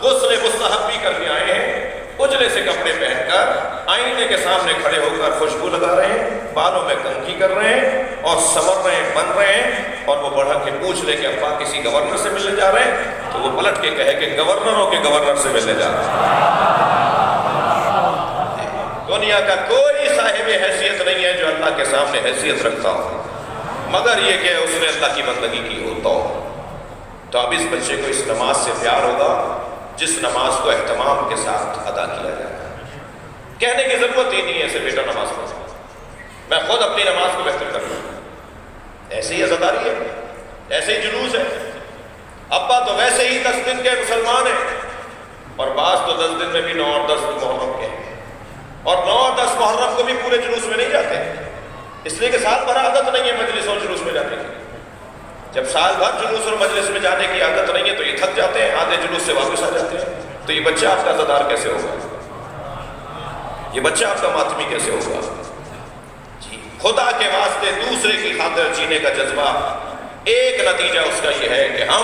غسل مستحب بھی کرنے آئے ہیں، اجلے سے کپڑے پہن کر آئینے کے سامنے کھڑے ہو کر خوشبو لگا رہے ہیں، بالوں میں کنگھی کر رہے ہیں اور سنور رہے ہیں، بن رہے ہیں، اور وہ بڑھا کے پوچھ لے کہ ابا کسی گورنر سے ملنے جا رہے ہیں، تو وہ پلٹ کے کہے کہ گورنروں کے گورنر سے ملنے جا رہے ہیں۔ دنیا کا کوئی صاحب حیثیت نہیں ہے جو اللہ کے سامنے حیثیت رکھتا ہو، مگر یہ کہ اس نے اللہ کی بندگی کی ہوتا ہو۔ تو اب اس بچے کو اس نماز سے پیار ہوگا جس نماز کو اہتمام کے ساتھ ادا کیا جائے گا۔ کہنے کی ضرورت ہی نہیں ہے ایسے بیٹا نماز پڑھو، میں خود اپنی نماز کو بہتر کروں، ایسے ہی عزاداری ہے، ایسے ہی جلوس ہے۔ ابا تو ویسے ہی 10 دن کے مسلمان ہیں، اور بعض تو 10 دن میں بھی 9 اور 10 محرم کے ہیں، اور 9 اور 10 محرم کو بھی پورے جلوس میں نہیں جاتے، اس لیے کہ سال بھر عادت نہیں ہے مجلس اور جلوس میں جانے کی۔ جب سال بھر جلوس اور مجلس میں جانے کی عادت نہیں ہے تو یہ تھک جاتے ہیں، آدھے جلوس سے واپس آ جاتے ہیں۔ تو یہ بچہ آپ کا عزادار کیسے ہوگا؟ یہ بچہ آپ کا ماتمی کیسے ہوگا؟ جی خدا کے واسطے دوسرے کی خاطر جینے کا جذبہ، ایک نتیجہ اس کا یہ ہے کہ ہم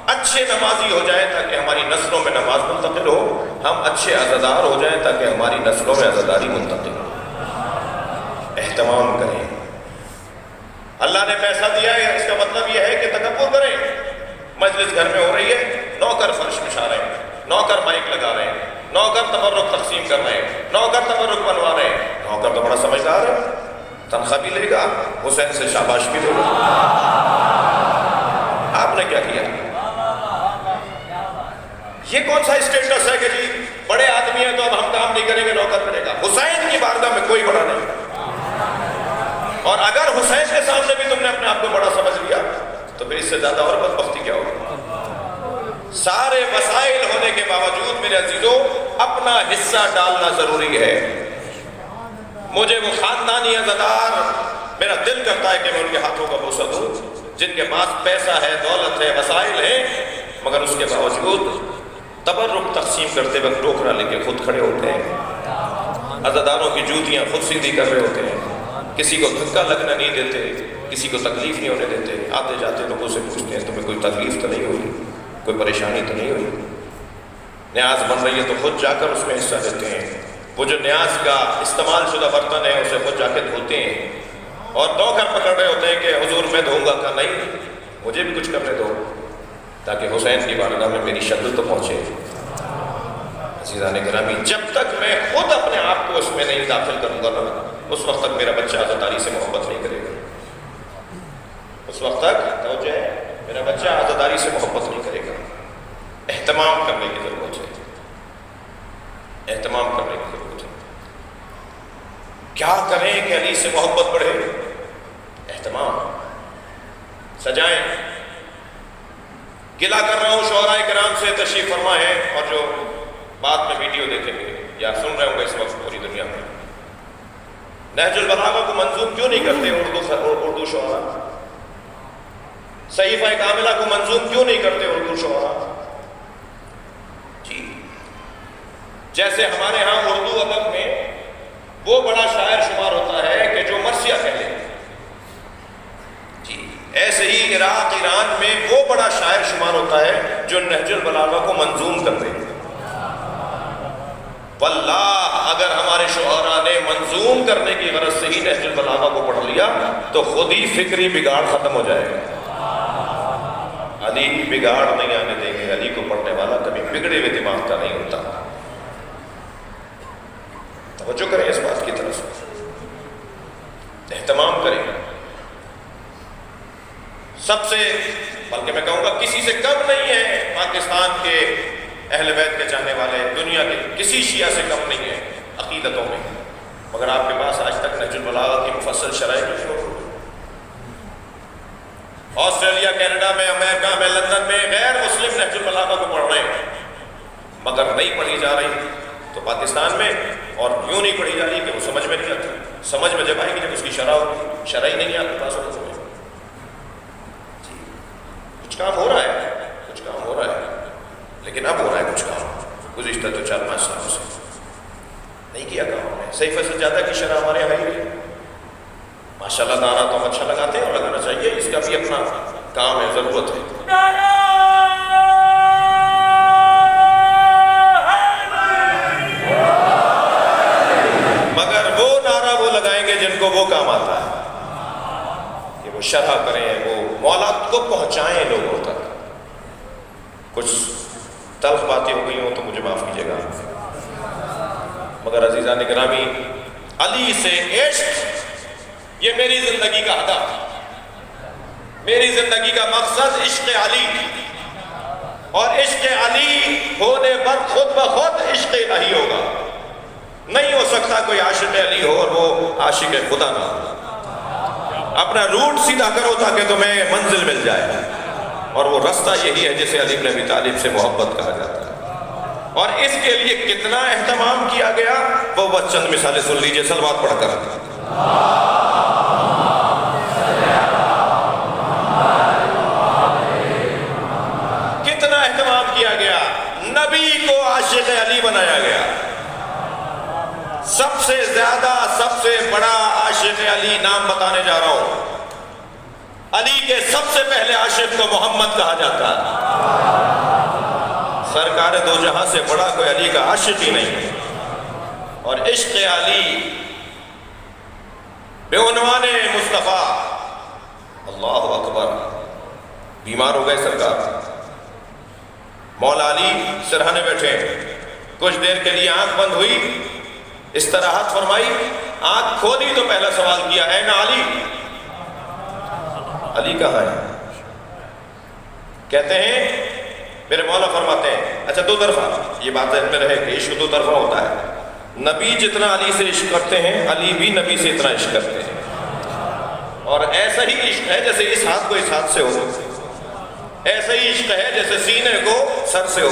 اچھے نمازی ہو جائیں تاکہ ہماری نسلوں میں نماز منتقل ہو، ہم اچھے عزادار ہو جائیں تاکہ ہماری نسلوں میں عزاداری منتقل ہو۔ اہتمام کریں۔ اللہ نے پیسہ دیا ہے، اس کا مطلب یہ ہے کہ تکبر کریں۔ مجلس گھر میں ہو رہی ہے، نوکر فرش بچھا رہے ہیں، نوکر مائک لگا رہے ہیں، نوکر تبرک تقسیم کر رہے ہیں، نوکر تبرک بنوا رہے ہیں۔ نوکر تو بڑا سمجھدار ہے، تنخواہ بھی لے گا، حسین سے شاباش بھی لے گا۔ آپ نے کیا کیا؟ یہ کون سا اسٹیٹس ہے کہ جی بڑے آدمی ہیں تو اب ہم کام نہیں کریں گے، نوکر کرے گا؟ حسین کی بارگاہ میں کوئی بڑا نہیں، اور اگر حسین کے سامنے بھی تم نے اپنے آپ کو بڑا سمجھ لیا تو پھر اس سے زیادہ اور بدبختی کیا ہوگی؟ سارے وسائل ہونے کے باوجود میرے عزیزوں اپنا حصہ ڈالنا ضروری ہے۔ مجھے وہ خاندانی عزادار میرا دل کرتا ہے کہ میں ان کے ہاتھوں کا بوسہ دوں جن کے پاس پیسہ ہے، دولت ہے، وسائل ہیں، مگر اس کے باوجود تبرک تقسیم کرتے وقت ٹوکرا لے کے خود کھڑے ہوتے ہیں، عزاداروں کی جوتیاں خود سیدھی کر رہے ہوتے ہیں، کسی کو دھکا لگنا نہیں دیتے، کسی کو تکلیف نہیں ہونے دیتے۔ آتے جاتے لوگوں سے پوچھتے ہیں تمہیں کوئی تکلیف تو نہیں ہوئی، کوئی پریشانی تو نہیں ہوئی؟ نیاز بن رہی ہے تو خود جا کر اس میں حصہ لیتے ہیں، وہ جو نیاز کا استعمال شدہ برتن ہے اسے خود جا کے دھوتے ہیں، اور نوکر پکڑ رہے ہوتے ہیں کہ حضور میں دھوؤں گا، کہ نہیں مجھے بھی کچھ کرنے دو تاکہ حسین کی بارگاہ میں میری شکل تو پہنچے۔ عزیزان گرامی، جب تک میں خود اپنے آپ کو اس میں نہیں داخل کروں گا اس وقت تک میرا بچہ عزاداری سے محبت نہیں کرے گا۔ اس وقت تک توجہ ہے، میرا بچہ عزاداری سے محبت نہیں کرے گا۔ اہتمام کرنے کی ضرورت ہے، اہتمام کرنے کی ضرورت ہے۔ کیا کریں کہ علی سے محبت بڑھے؟ اہتمام سجائیں۔ گلہ کر رہا ہوں شعراء کرام سے، تشریف فرما ہے، اور جو بعد میں ویڈیو دیکھیں گے یا سن رہے ہوں گے اس وقت پوری دنیا میں، نہج البلاغہ کو منظوم کیوں نہیں کرتے اردو شعراء؟ صحیفہ کاملہ کو منظوم کیوں نہیں کرتے اردو شعراء؟ جی جیسے ہمارے ہاں اردو ادب میں وہ بڑا شاعر شمار ہوتا ہے کہ جو مرثیہ کہہ لے، ایسے ہی عراق ایران میں وہ بڑا شاعر شمار ہوتا ہے جو نہج البلاغہ کو منظوم کر دے. واللہ اگر ہمارے شعراء نے منظوم کرنے کی غرض سے ہی نہج البلاغہ کو پڑھ لیا تو خود ہی فکری بگاڑ ختم ہو جائے گا. علی بگاڑ نہیں آنے دیں گے. علی کو پڑھنے والا کبھی بگڑے ہوئے دماغ کا نہیں ہوتا. توجہ کریں اس بات کی طرف، اہتمام کریں. سب سے، بلکہ میں کہوں گا کسی سے کم نہیں ہے پاکستان کے اہل بیت کے چاہنے والے، دنیا کے کسی شیعہ سے کم نہیں ہے عقیدتوں میں، مگر آپ کے پاس آج تک نہج البلاغہ کی مفصل شرح نہیں ہو. آسٹریلیا، کینیڈا میں، امریکہ میں، لندن میں غیر مسلم نہج البلاغہ کو پڑھ رہے ہیں، مگر نہیں پڑھی جا رہی. تو پاکستان میں اور یوں نہیں پڑھی جا رہی کہ وہ سمجھ میں نہیں آتی. سمجھ میں جب آئے گی جب اس کی شرح ہی نہیں ہے آپ کے پاس. کچھ کام ہو رہا ہے، کچھ کام ہو رہا ہے، لیکن اب ہو رہا ہے کچھ کام. گزشتہ تو 4-5 سالوں سے نہیں کیا کام ہے. صحیح فیصد زیادہ کی شرح ہمارے یہاں ہی ہے. ماشاء اللہ نعرہ تو ہم اچھا لگاتے ہیں اور لگانا چاہیے، اس کا بھی اپنا کام ہے، ضرورت ہے. مگر وہ نعرہ وہ لگائیں گے جن کو وہ کام آتا ہے کہ وہ شرح کریں، وہ مولات کو پہنچائیں لوگوں تک. کچھ تلخ باتیں ہو گئی ہوں تو مجھے معاف کیجیے گا، مگر عزیزان گرامی، علی سے عشق یہ میری زندگی کا ہدف، میری زندگی کا مقصد عشق علی، اور عشق علی ہونے پر خود بخود عشق الہی ہوگا. نہیں ہو سکتا کوئی عاشق علی ہو اور وہ عاشق خدا نہ ہو. اپنا روٹ سیدھا کرو تاکہ تمہیں منزل مل جائے، اور وہ رستہ یہی ہے جسے علی بن ابی طالب سے محبت کہا جاتا ہے. اور اس کے لیے کتنا اہتمام کیا گیا وہ بس چند مثالیں سن لیجئے صلوات پڑھ کر. کتنا اہتمام کیا گیا، نبی کو عاشق علی بنایا گیا. سب سے زیادہ، سب سے بڑا عاشق علی نام بتانے جا رہا ہوں. علی کے سب سے پہلے عاشق کو محمد کہا جاتا ہے. سرکار دو جہاں سے بڑا کوئی علی کا عاشق ہی نہیں. اور عشق علی بے عنوان مصطفیٰ. اللہ اکبر. بیمار ہو گئے سرکار، مولا علی سرہانے بیٹھے، کچھ دیر کے لیے آنکھ بند ہوئی، استراحت فرمائی، آنکھ کھولی تو پہلا سوال کیا، اے علی، علی کہاں ہے؟ کہتے ہیں میرے مولا فرماتے ہیں اچھا دو طرفہ، یہ بات ذہن میں رہے کہ عشق دو طرفہ ہوتا ہے. نبی جتنا علی سے عشق کرتے ہیں، علی بھی نبی سے اتنا عشق کرتے ہیں. اور ایسا ہی عشق ہے جیسے اس ہاتھ کو اس ہاتھ سے ہو، ایسا ہی عشق ہے جیسے سینے کو سر سے ہو،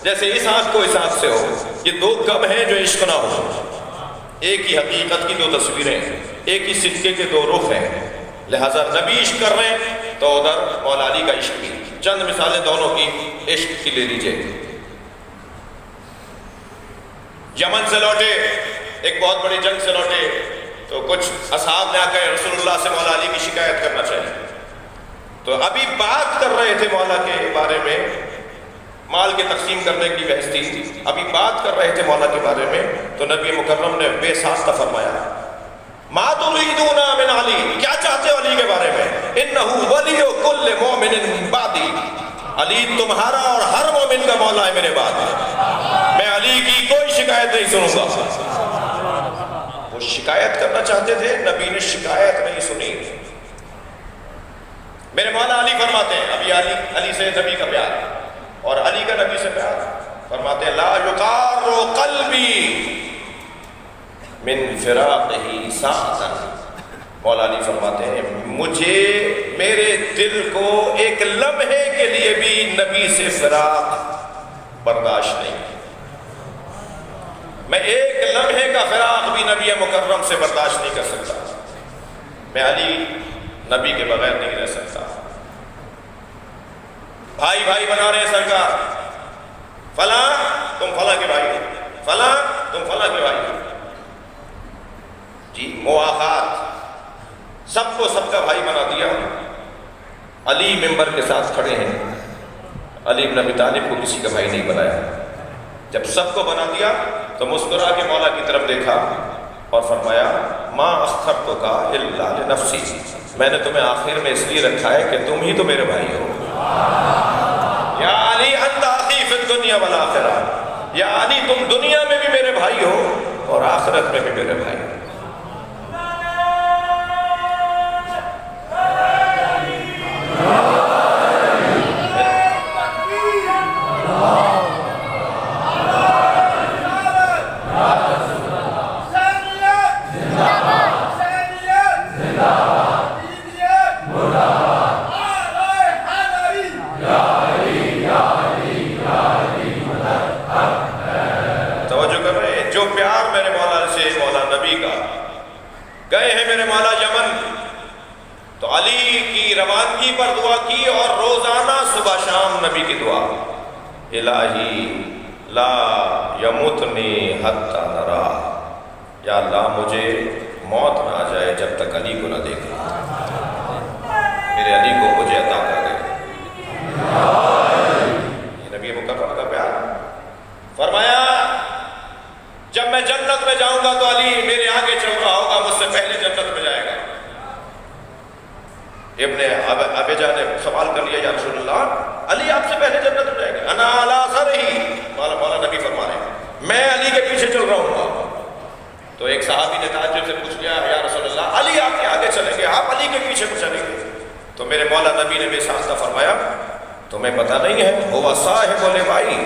جیسے اس ہاتھ کو اس ہاتھ سے ہو. یہ دو کب ہیں جو عشق نہ ہو. ایک ہی حقیقت کی دو تصویریں ہیں، ایک ہی سکے کے دو رخ ہیں. لہٰذا نبی عشق کر رہے ہیں تو ادھر مولا علی کا عشق بھی. چند مثالیں دونوں کی عشق کی لے لیجئے. یمن سے لوٹے، ایک بہت بڑی جنگ سے لوٹے، تو کچھ اصحاب نے آ کر رسول اللہ سے مولا علی کی شکایت کرنا چاہیے. تو ابھی بات کر رہے تھے مولا کے بارے میں، مال کے تقسیم کرنے کی بحث تھی، ابھی بات کر رہے تھے مولا کے بارے میں، تو نبی مکرم نے بے ساختہ فرمایا ما تريدون من علی، کیا چاہتے ہو علی کے بارے میں؟ انہ ولی کل مومن بعدی، علی تمہارا اور ہر مومن کا مولا ہے میرے بعد، میں علی کی کوئی شکایت نہیں سنوں گا. وہ شکایت کرنا چاہتے تھے، نبی نے شکایت نہیں سنی. میرے مولا علی فرماتے ہیں، ابھی علی سے نبی کا پیار اور علی کا نبی سے پیار، فرماتے ہیں لا یقار قلبی من فراقہ ساعتا. مولا علی فرماتے ہیں مجھے میرے دل کو ایک لمحے کے لیے بھی نبی سے فراق برداشت نہیں. میں ایک لمحے کا فراق بھی نبی مکرم سے برداشت نہیں کر سکتا. میں علی نبی کے بغیر نہیں رہ سکتا. بھائی بھائی بنا رہے ہیں سرکار، فلاں تم فلاں کے بھائی، فلاں تم فلاں کے بھائی. جی مواخات، سب کو سب کا بھائی بنا دیا. علی ممبر کے ساتھ کھڑے ہیں، علی بن ابی طالب کو کسی کا بھائی نہیں بنایا۔ جب سب کو بنا دیا تو مسکرا کے مولا کی طرف دیکھا اور فرمایا ما اخرتک الا لنفسی، میں نے تمہیں آخر میں اس لیے رکھا ہے کہ تم ہی تو میرے بھائی ہو۔ یا علی انت اخی فی الدنیا والآخرہ، یا علی تم دنیا میں بھی میرے بھائی ہو اور آخرت میں بھی میرے بھائی ہو۔ گئے ہیں میرے مولا یمن تو علی کی روانگی پر دعا کی، اور روزانہ صبح شام نبی کی دعا، الہی لا یموتنی حتی نرا، یا اللہ مجھے موت نہ آ جائے جب تک علی کو نہ دیکھا، میرے علی کو مجھے عطا کر دے۔ یہ نبی مکرم کا پیار۔ فرمایا جب میں جنت میں جاؤں گا تو علی میرے آگے چل رہا ہوگا، مجھ سے پہلے جنت میں جائے گا۔ ابن ابیجا نے سوال کر لیا، یا رسول اللہ علی آپ سے پہلے جنت میں جائے گا؟ انا علی اثرہ، مولا نبی فرما رہے ہیں میں علی کے پیچھے چل رہا ہوں گا۔ تو ایک صحابی نے تعجب سے پوچھ لیا، یا رسول اللہ علی آپ کے آگے چلیں گے، آپ علی کے پیچھے چلیں گے؟ تو میرے مولا نبی نے بے ساختہ فرمایا تمہیں پتہ نہیں ہے وہ صاحب لوائی،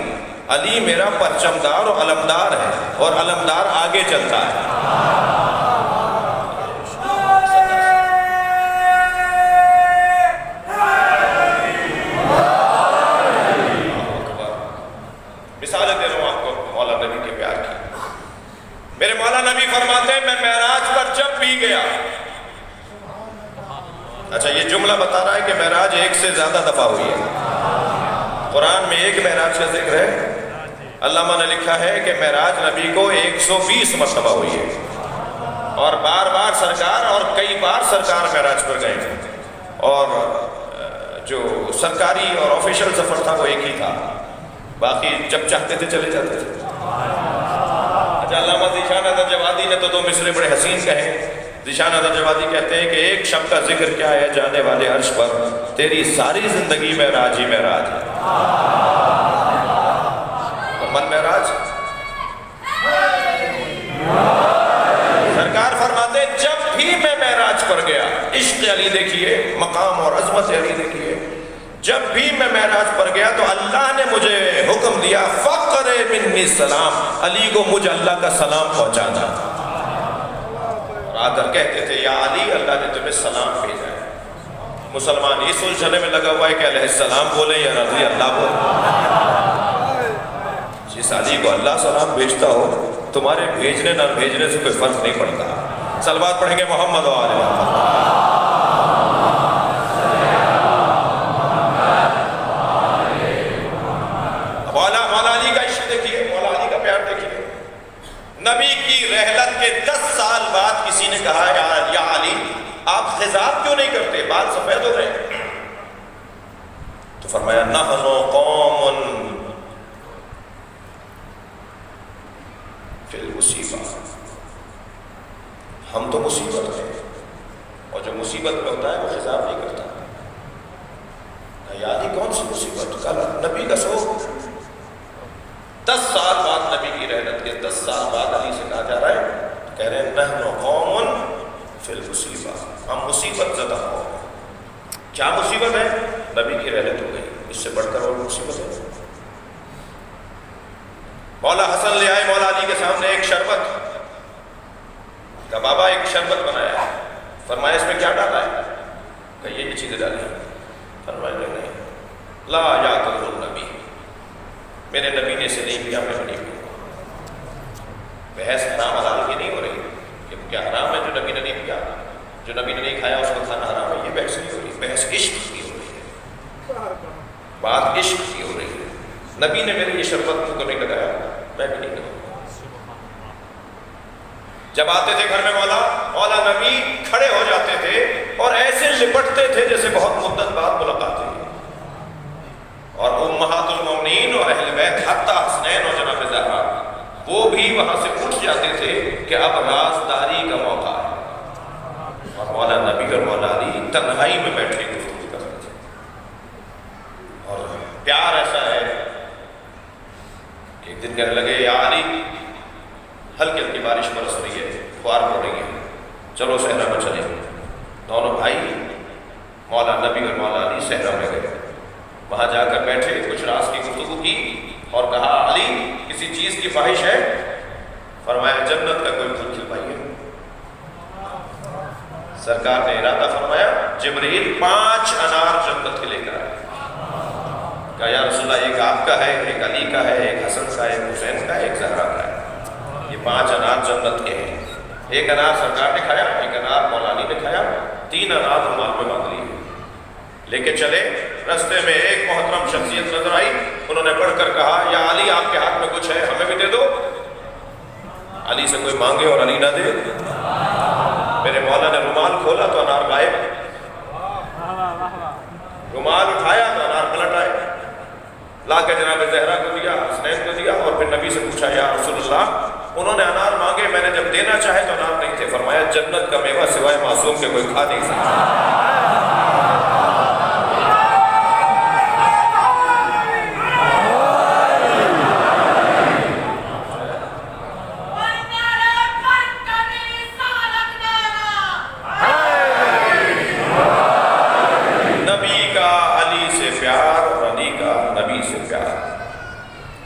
علی میرا پرچمدار اور علمدار ہے، اور علمدار آگے چلتا ہے۔ مثالیں دے رہا ہوں آپ کو مولا نبی کے پیار کی۔ میرے مولا نبی فرماتے ہیں میں معراج پر جب بھی گیا، اچھا یہ جملہ بتا رہا ہے کہ معراج ایک سے زیادہ دفعہ ہوئی ہے، قرآن میں ایک معراج کا ذکر ہے، علامہ نے لکھا ہے کہ معراج نبی کو 120 مرتبہ ہوئی ہے، اور بار بار سرکار اور کئی بار سرکار معراج پر گئے ہیں، اور جو سرکاری اور آفیشل سفر تھا وہ ایک ہی تھا، باقی جب چاہتے تھے چلے جاتے تھے۔ اچھا علامہ ذیشان درجوادی نے تو دو مصرے بڑے حسین کہے۔ ذیشان درجوادی کہتے ہیں کہ ایک شب کا ذکر کیا ہے جانے والے عرش پر، تیری ساری زندگی معراج ہی معراج ہے۔ من معراج سرکار فرماتے جب بھی میں معراج پر گیا، عشق علی دیکھیے، مقام اور عظمت علی دیکھیے، جب بھی میں معراج پر گیا تو اللہ نے مجھے حکم دیا فقر منی سلام، علی کو مجھے اللہ کا سلام پہنچانا، اور آ کر کہتے تھے یا علی اللہ نے تمہیں سلام بھیجا ہے۔ مسلمان اس الجھنے میں لگا ہوا ہے کہ علیہ السلام بولے یا رضی اللہ بولے، جس علی کو اللہ سلام بھیجتا ہو تمہارے بھیجنے نہ بھیجنے سے کوئی فرق نہیں پڑتا۔ صلوات پڑھیں گے محمد و آل محمد۔ مولا علی کا عشق دیکھیے، مولا علی کا پیار دیکھیے۔ نبی کی رحلت کے 10 سال بعد کسی نے کہا یا علی آپ خضاب کیوں نہیں کرتے، بال سفید ہو گئے؟ تو فرمایا نحن قوم فی المصیبہ، ہم تو مصیبت ہیں، اور جو مصیبت میں ہوتا ہے وہ خضاب نہیں کرتا۔ یا علی کون سی مصیبت؟ کل نبی کا سوگ 10 سال بعد، نبی کی رحلت کے 10 سال بعد علی سے کہا جا رہا ہے، کہہ رہے ہیں نحن قوم فی المصیبہ، ہم مصیبت زدہ ہو۔ کیا مصیبت ہے؟ نبی کی رحلت ہو گئی، اس سے بڑھ کر اور مصیبت ہے؟ مولا حسن لے آئے مولا علی کے سامنے ایک شربت کا، بابا ایک شربت بنایا ہے، فرمایا اس میں کیا ڈالا ہے؟ کہ یہ چیزیں ڈالی ہیں۔ فرمایا نہیں، لا یاکل النبی، میرے نبی نے اسے نہیں کیا، میں نہیں کیا۔ بحث حرام حلال کی نہیں ہو رہی کہ کیا حرام ہے جو نبی نے نہیں کیا، جو نبی نے نہیں کھایا اس کو کھانا حرام ہے، یہ بحث نہیں ہو رہی، بحث عشق کی ہو رہی ہے، بات عشق کی ہو رہی ہے۔ نبی نے میرے یہ شربت کو نہیں لگایا، میں بھی نہیں کروں۔ جب آتے تھے گھر میں مولا مولا نبی کھڑے ہو جاتے تھے اور ایسے لپٹتے تھے جیسے بہت مدت بعد ملاقات ہوئی، اور امہات المومنین اور اہل بیت حتی حسنین اور جناب زہرا وہ بھی وہاں سے اٹھ جاتے تھے کہ اب رازداری کا موقع ہے، اور مولا نبی اور مولا علی تنہائی میں بیٹھے گفتگو کرتے تھے۔ اور پیار ایسا ہے کہ ایک دن کہنے لگے یا علی، ہلکی ہلکی بارش برس رہی ہے، فوار پڑ رہی ہے، چلو صحرا میں چلیں۔ دونوں بھائی مولا نبی اور مولا علی صحرا میں گئے، وہاں جا کر بیٹھے، کچھ راز کی گفتگو کی اور کہا علی کسی چیز کی خواہش ہے؟ فرمایا جنت کا کوئی پھول کھلوائیے۔ سرکار نے ارادہ فرمایا جبریل 5 انار جنت کے لے کر آئے۔ کہا یا رسول اللہ ایک آپ کا ہے، ایک علی کا ہے، ایک حسن کا ہے، ایک حسین کا ہے، ایک زہرا کا ہے، یہ 5 انار جنت کے ہیں۔ ایک انار سرکار نے کھایا، ایک انار مولا علی نے کھایا، 3 انار رومال میں باندھ لیے۔ لے کے چلے، رستے میں ایک محترم شخصیت نظر آئی، انہوں نے بڑھ کر کہا یا علی آپ کے ہاتھ میں کچھ ہے، ہمیں بھی دے دو۔ علی سے کوئی مانگے اور علی نہ دے؟ میرے مولا نے رومال کھولا تو انار غائب، رومال اٹھایا تو انار پلٹ آئے، لا کے جناب زہرا کو دیا، حسنین کو دیا، اور پھر نبی سے پوچھا یا رسول اللہ انہوں نے انار مانگے، میں نے جب دینا چاہے تو انار نہیں تھے۔ فرمایا جنت کا میوہ سوائے معصوم کے کوئی کھا نہیں سکتا۔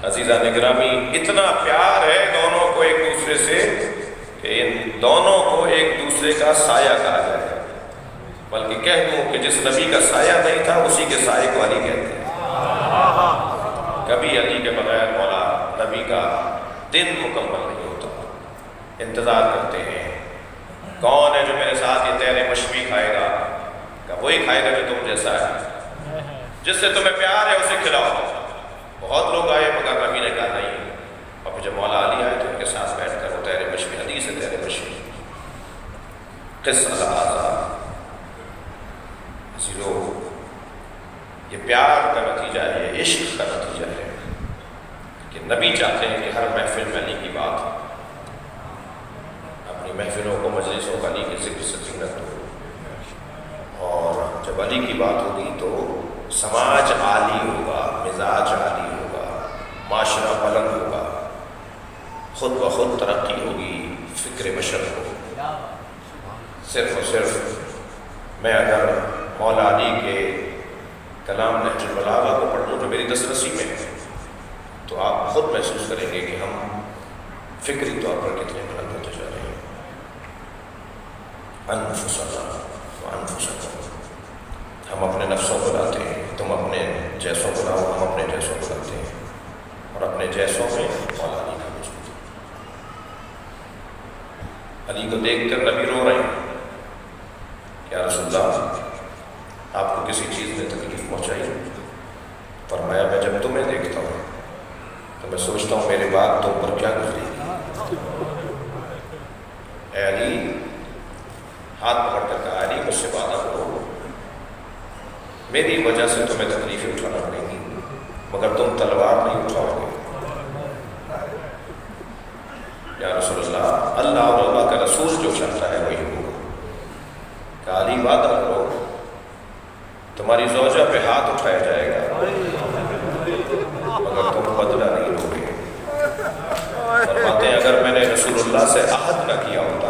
عزیزہ نگرامی اتنا پیار ہے دونوں کو ایک دوسرے سے کہ ان دونوں کو ایک دوسرے کا سایہ کہا جائے، بلکہ کہہ دوں کہ جس نبی کا سایہ نہیں تھا اسی کے سائے کو علی کہتے ہیں۔ کبھی علی کے بغیر مولا نبی کا دن مکمل نہیں ہوتا، انتظار کرتے ہیں کون ہے جو میرے ساتھ یہ تیرے مشوی کھائے گا، کہ وہی کھائے گا جو تم جیسا ہے، جس سے تمہیں پیار ہے اسے کھلاؤ۔ بہت لوگ آئے مگر نبی نے کہا نہیں، اور پھر جب مولا علی آئے تو ان کے ساتھ بیٹھ کر وہ تیرے مشوی، حدیث ہے تیرے مشوی، قصہ لہذا اسی یہ پیار کا نتیجہ ہے، یہ عشق کا نتیجہ ہے کہ نبی چاہتے ہیں کہ ہر محفل میں علی کی بات ہو، اپنی محفلوں کو مجلسوں کا علی کے ذکر سے زینت ہو، اور جب علی کی بات ہوگی تو سماج عالی ہوگا، مزاج عالی ہوگا، معاشرہ بلند ہوگا، خود بخود ترقی ہوگی، فکر بشر ہوگی۔ صرف اور صرف میں اگر مولا علی کے کلام نہج البلاغہ کو پڑھوں جو میری دسترسی میں ہے تو آپ خود محسوس کریں گے کہ ہم فکری طور پر کتنے بلند ہوتے جا رہے ہیں۔ انفسنا وانفسکم، ہم اپنے نفسوں کو لاتے ہیں، تم اپنے جیسوں کو لاؤ، ہم اپنے جیسوں کو لاتے ہیں، اور اپنے جیسوں میں مولا علی کا موجود ہے۔ علی کو دیکھ کر نبی رو رہے ہیں، یا رسول اللہ آپ کو کسی چیز نے تکلیف پہنچائی؟ فرمایا میں جب تمہیں دیکھتا ہوں تو میں سوچتا ہوں میرے بعد تم پر کیا گزری گی۔ اے علی، ہاتھ پکڑ کر کہا علی مجھ سے وعدہ کرو، میری وجہ سے تمہیں تکلیفیں اٹھانا پڑیں گی مگر تم تلوار نہیں اٹھاؤ گے۔ یا رسول اللہ، اللہ اور اللہ کا رسول جو چاہتا ہے وہی ہوگا۔ کہ علی وعدہ کرو تمہاری زوجہ پہ ہاتھ اٹھایا جائے گا مگر تم بدلہ نہیں لو گے۔ فرماتے ہیں اگر میں نے رسول اللہ سے عہد نہ کیا ہوتا،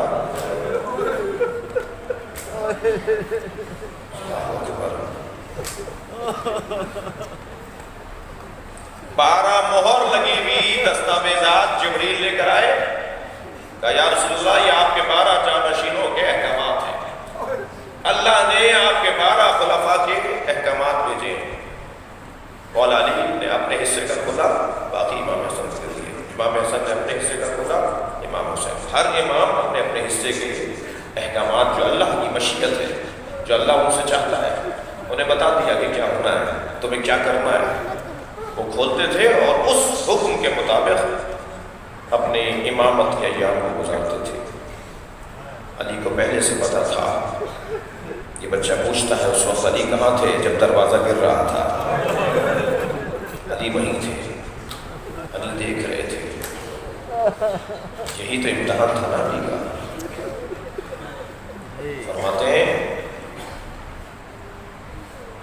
12 مہر لگی ہوئی دستاویزات جبریل لے کر آئے، کہا یا رسول اللہ یہ آپ کے 12 جانشینوں کے احکامات ہیں، اللہ نے آپ کے 12 خلفاء کے احکامات بھیجے ہیں۔ مولا علی نے اپنے حصے کا کھولا، باقی امام حسن کو دے دیے، امام حسن نے اپنے حصے کا کھولا، امام حسین، ہر امام اپنے اپنے حصے کے احکامات جو اللہ کی مشیت ہے، جو اللہ ان سے چاہتا ہے انہیں بتا دیا کہ کیا ہونا ہے، تمہیں کیا کرنا ہے، وہ کھولتے تھے اور اس حکم کے مطابق اپنی امامت کے ایام کو گزارتے تھے۔ علی کو پہلے سے پتا تھا. یہ بچہ پوچھتا ہے اس وقت علی کہاں تھے جب دروازہ گر رہا تھا؟ علی وہیں تھے، علی دیکھ رہے تھے. یہی تو امتحان تھا نا علی کا. فرماتے ہیں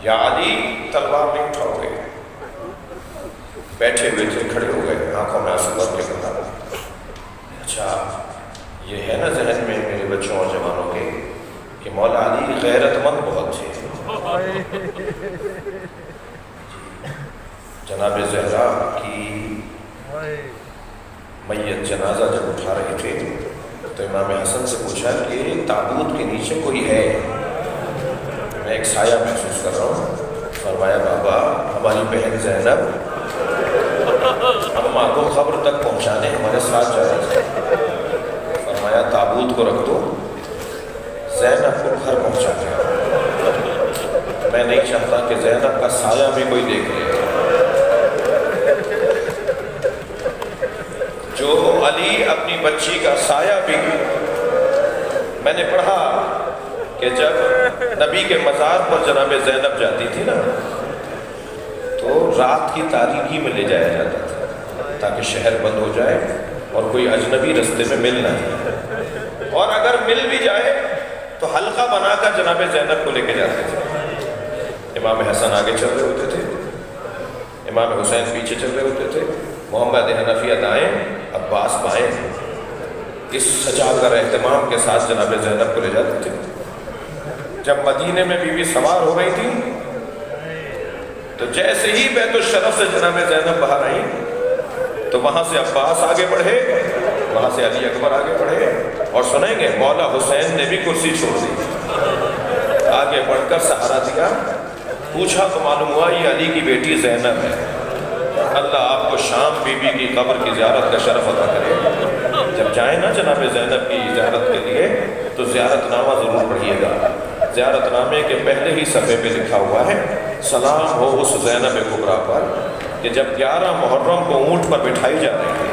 یا علی تلوار نہیں اٹھاؤ گے؟ بیٹھے ہوئے تھے، کھڑے ہو گئے، آنکھوں میں آنسو بھر کے کہا اچھا یہ ہے نا ذہن میں میرے بچوں اور جوانوں کے کہ مولا علی غیرت مند بہت تھے. جناب زہرا کی میت جنازہ جب اٹھا رہے تھے تو امام حسن سے پوچھا کہ تابوت کے نیچے کوئی ہے؟ میں ایک سایہ محسوس کر رہا ہوں. فرمایا بابا ہماری بہن زینب اماں کو قبر تک پہنچانے ہمارے ساتھ جا رہے تھے. فرمایا تابوت کو رکھ دو، زینب کو گھر پہنچا دیا. میں نہیں چاہتا کہ زینب کا سایہ بھی کوئی دیکھ لے. جو علی اپنی بچی کا سایہ بھی، میں نے پڑھا کہ جب نبی کے مزار پر جناب زینب جاتی تھی نا تو رات کی تاریکی میں لے جایا جاتا تھا تاکہ شہر بند ہو جائے اور کوئی اجنبی رستے میں مل نہ جائے، اور اگر مل بھی جائے تو حلقہ بنا کر جناب زینب کو لے کے جاتے تھے. امام حسن آگے چل رہے ہوتے تھے، امام حسین پیچھے چل رہے ہوتے تھے، محمد حنفیہ دائیں، عباس بائیں. اس سجا کر اہتمام کے ساتھ جناب زینب کو لے جاتے تھے. جب مدینے میں بی بی سوار ہو رہی تھی تو جیسے ہی بیت الشرف سے جناب زینب باہر آئی تو وہاں سے عباس آگے بڑھے، وہاں سے علی اکبر آگے بڑھے، اور سنیں گے مولا حسین نے بھی کرسی چھوڑ دی، آگے بڑھ کر سہارا دیا. پوچھا تو معلوم ہوا یہ علی کی بیٹی زینب ہے. اللہ آپ کو شام بی بی کی قبر کی زیارت کا شرف عطا کرے. جب جائیں نا جناب زینب کی زیارت کے لیے تو زیارت نامہ ضرور پڑھیے گا. زیارت نامے کے پہلے ہی صفحے پہ لکھا ہوا ہے سلام ہو اس زینب کبریٰ پر کہ جب 11 محرم کو اونٹ پر بٹھائی جا رہی تھی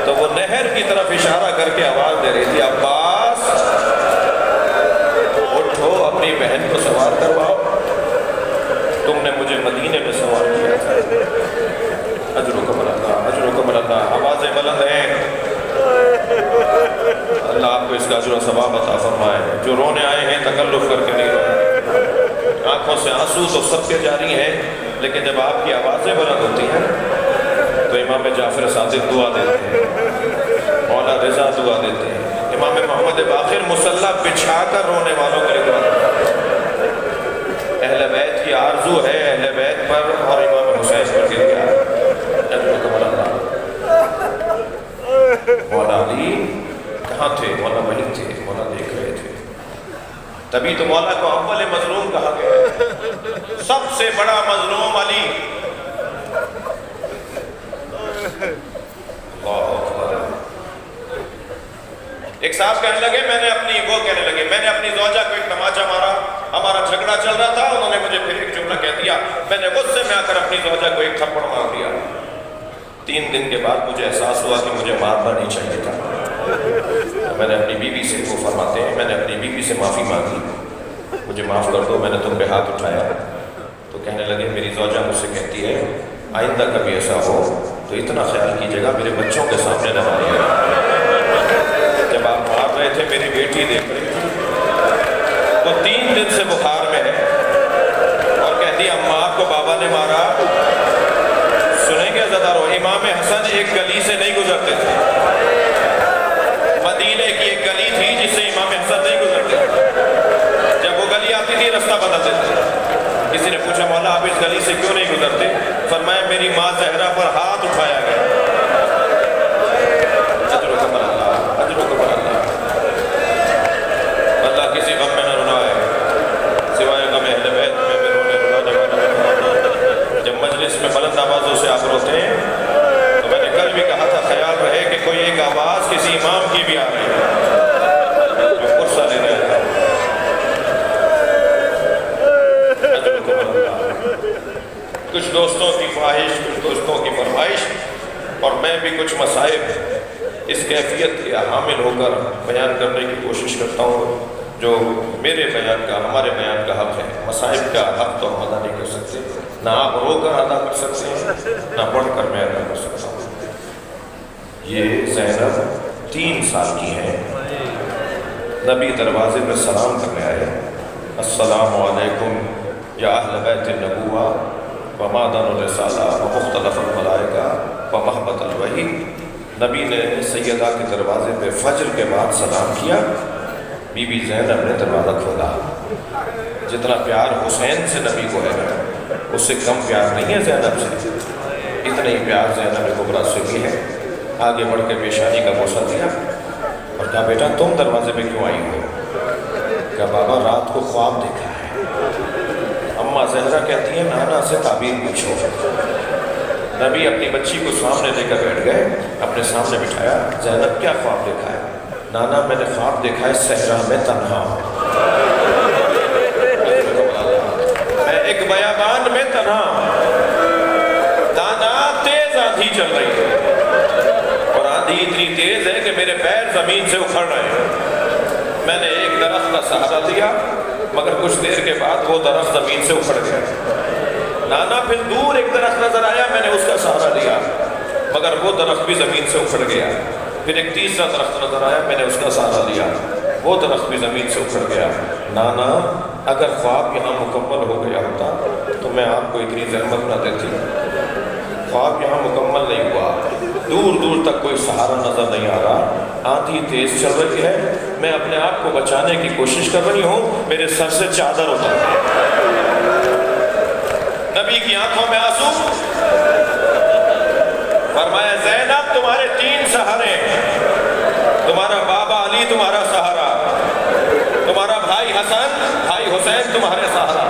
تو وہ نہر کی طرف اشارہ کر کے آواز دے رہی تھی عباس اٹھو اپنی بہن کو سوار کرواؤ، تم نے مجھے مدینے میں سوار کیا تھا. اجرکم اللہ، اجرکم اللہ. آوازیں بلند ہیں، اللہ آپ کو اس کا اجر و ثواب عطا فرمائے. جو رونے آئے ہیں تکلف کر کے نہیں رونے، آنکھوں سے آنسو تو سب کے جاری ہیں، لیکن جب آپ کی آوازیں بلند ہوتی ہیں تو امام جعفر صادق دعا دیتے ہیں، مولا رضا دعا دیتے ہیں، امام محمد باقر مصلی بچھا کر رونے والوں کے لیے دعا دیتے ہیں. اہل بیت کی آرزو ہے اہل بیت پر اور امام حسین پر گر گیا. مولا علی کہاں تھے؟ مولا وہیں تھے، مولا دیکھ رہے تھے. تبھی تو مولا کو اول مظلوم کہا گیا. سب سے بڑا مظلوم علی. اللہ اکبر. ایک صاحب کہنے لگے میں نے اپنی زوجہ کو ایک تماچا مارا، ہمارا جھگڑا چل رہا تھا، انہوں نے مجھے پھر ایک جملہ کہہ دیا، میں نے غصے میں آ کر اپنی زوجہ کو ایک تھپڑ مار دیا. 3 دن کے بعد مجھے احساس ہوا کہ مجھے مارنا نہیں چاہیے تھا. میں نے اپنی بیوی سے، وہ فرماتے ہیں میں نے اپنی بیوی سے معافی مانگی، مجھے معاف کر دو، میں نے تم پہ ہاتھ اٹھایا. تو کہنے لگے میری زوجہ مجھ سے کہتی ہے آئندہ کبھی ایسا ہو تو اتنا خیال کیجیے گا میرے بچوں کے سامنے نہ ماریے گا. جب آپ مار رہے تھے میری بیٹی دیکھ رہی تھی، وہ 3 دن سے بخار میں ہے اور کہتی اماں آپ کو بابا نے مارا. سنیں گے عزادارو، امام حسن ایک گلی سے نہیں گزرتے تھے. مدینے کی ایک گلی تھی جس سے امام حسن نہیں گزرتے. جب وہ گلی آتی تھی رستہ بدلتے تھے. کسی نے پوچھا مولا آپ اس گلی سے کیوں نہیں گزرتے؟ فرمایا میری ماں زہرا پر ہاتھ اٹھایا گیا. اجرکم اللہ، اجرکم اللہ. اللہ کسی غم میں نہ رلائے سوائے غم اہل بیت میں بھی رونے رلانے والا. جب مجلس میں بلند آوازوں سے آپ روتے ہیں تو میں نے کل بھی کہا تھا خیال رہے کہ کوئی ایک آواز کسی امام کی بھی آ رہی ہے جو غصہ لے رہے ہیں. کچھ دوستوں کی خواہش، کچھ دوستوں کی فرمائش اور میں بھی کچھ مصائب اس کیفیت کے حامل ہو کر بیان کرنے کی کوشش کرتا ہوں جو میرے بیان کا، ہمارے بیان کا حق ہے۔ مصائب کا حق تو ہم ادا نہیں کر سکتے، نہ آپ رو کر ادا کر سکتے ہیں، نہ پڑھ کر میں ادا کر سکتا ہوں۔ یہ زینب 3 سال کی ہیں، نبی دروازے میں سلام کرنے آئے، السلام علیکم یا اہل بیت النبوہ و معدن الرسالہ و مختلف الملائکہ و محبت الوحی۔ نبی نے سیدہ کے دروازے پہ فجر کے بعد سلام کیا، بی بی زینب نے دروازہ کھولا۔ جتنا پیار حسین سے نبی کو ہے اس سے کم پیار نہیں ہے زینب سے، اتنا ہی پیار زینب کبریٰ سے بھی ہے۔ آگے بڑھ کے پیشانی کا بوسہ دیا اور کہا بیٹا تم دروازے پہ کیوں آئی ہو؟ کہا بابا رات کو خواب دیکھا ہے۔ اماں زہرا کہتی ہیں نانا سے تعبیر پوچھو۔ نبی اپنی بچی کو سامنے لے کر بیٹھ گئے، اپنے سامنے بٹھایا، زینب کیا خواب دیکھا ہے؟ نانا میں نے خواب دیکھا ہے صحرا میں تنہا ہوں، میں ایک بیابان میں تنہا ہوں، نانا تیز آندھی چل رہی ہے اور آندھی اتنی تیز ہے کہ میرے پیر زمین سے اکھڑ رہے ہیں۔ میں نے ایک درخت کا سہارا دیا مگر کچھ دیر کے بعد وہ درخت زمین سے اکھڑ گیا۔ نانا پھر دور ایک درخت نظر آیا، میں نے اس کا سہارا لیا مگر وہ درخت بھی زمین سے اکھڑ گیا۔ پھر ایک تیسرا درخت نظر آیا، میں نے اس کا سہارا لیا، وہ درخت بھی زمین سے اکھڑ گیا۔ نانا اگر خواب یہاں مکمل ہو گیا ہوتا تو میں آپ کو اتنی زحمت نہ دیتی۔ خواب یہاں مکمل نہیں ہوا، دور دور تک کوئی سہارا نظر نہیں آ رہا، آندھی تیز چل رہی ہے، میں اپنے آپ کو بچانے کی کوشش کر رہی ہوں، میرے سر سے چادر اتر گئی۔ نبی کی آنکھوں میں آنسو، فرمایا زینب تمہارے 3 سہارے ہیں، تمہارا بابا علی تمہارا سہارا، تمہارا بھائی حسن بھائی حسین تمہارے سہارا،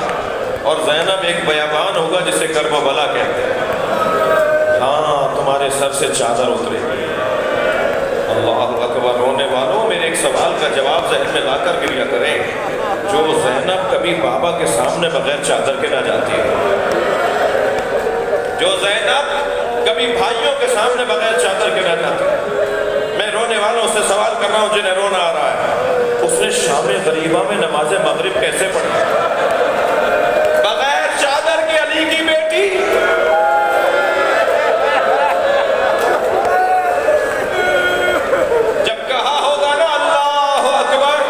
اور زینب ایک بیابان ہوگا جسے کرب و بلا کہتے ہیں، ہاں تمہارے سر سے چادر اترے گی۔ اللہ اکبر۔ رونے والوں میرے ایک سوال کا جواب ذہن میں لا کر گریا کریں، جو زینب کبھی بابا کے سامنے بغیر چادر کے نہ جاتی ہے، جو زینب کبھی بھائیوں کے سامنے بغیر چادر کے نہ جاتی ہے، میں رونے والوں سے سوال کر رہا ہوں جنہیں رونا آ رہا ہے، اس نے شام غریبہ میں نماز مغرب کیسے پڑھی؟ بغیر چادر کی علی کی بیٹی، جب کہا ہوگا نا اللہ اکبر،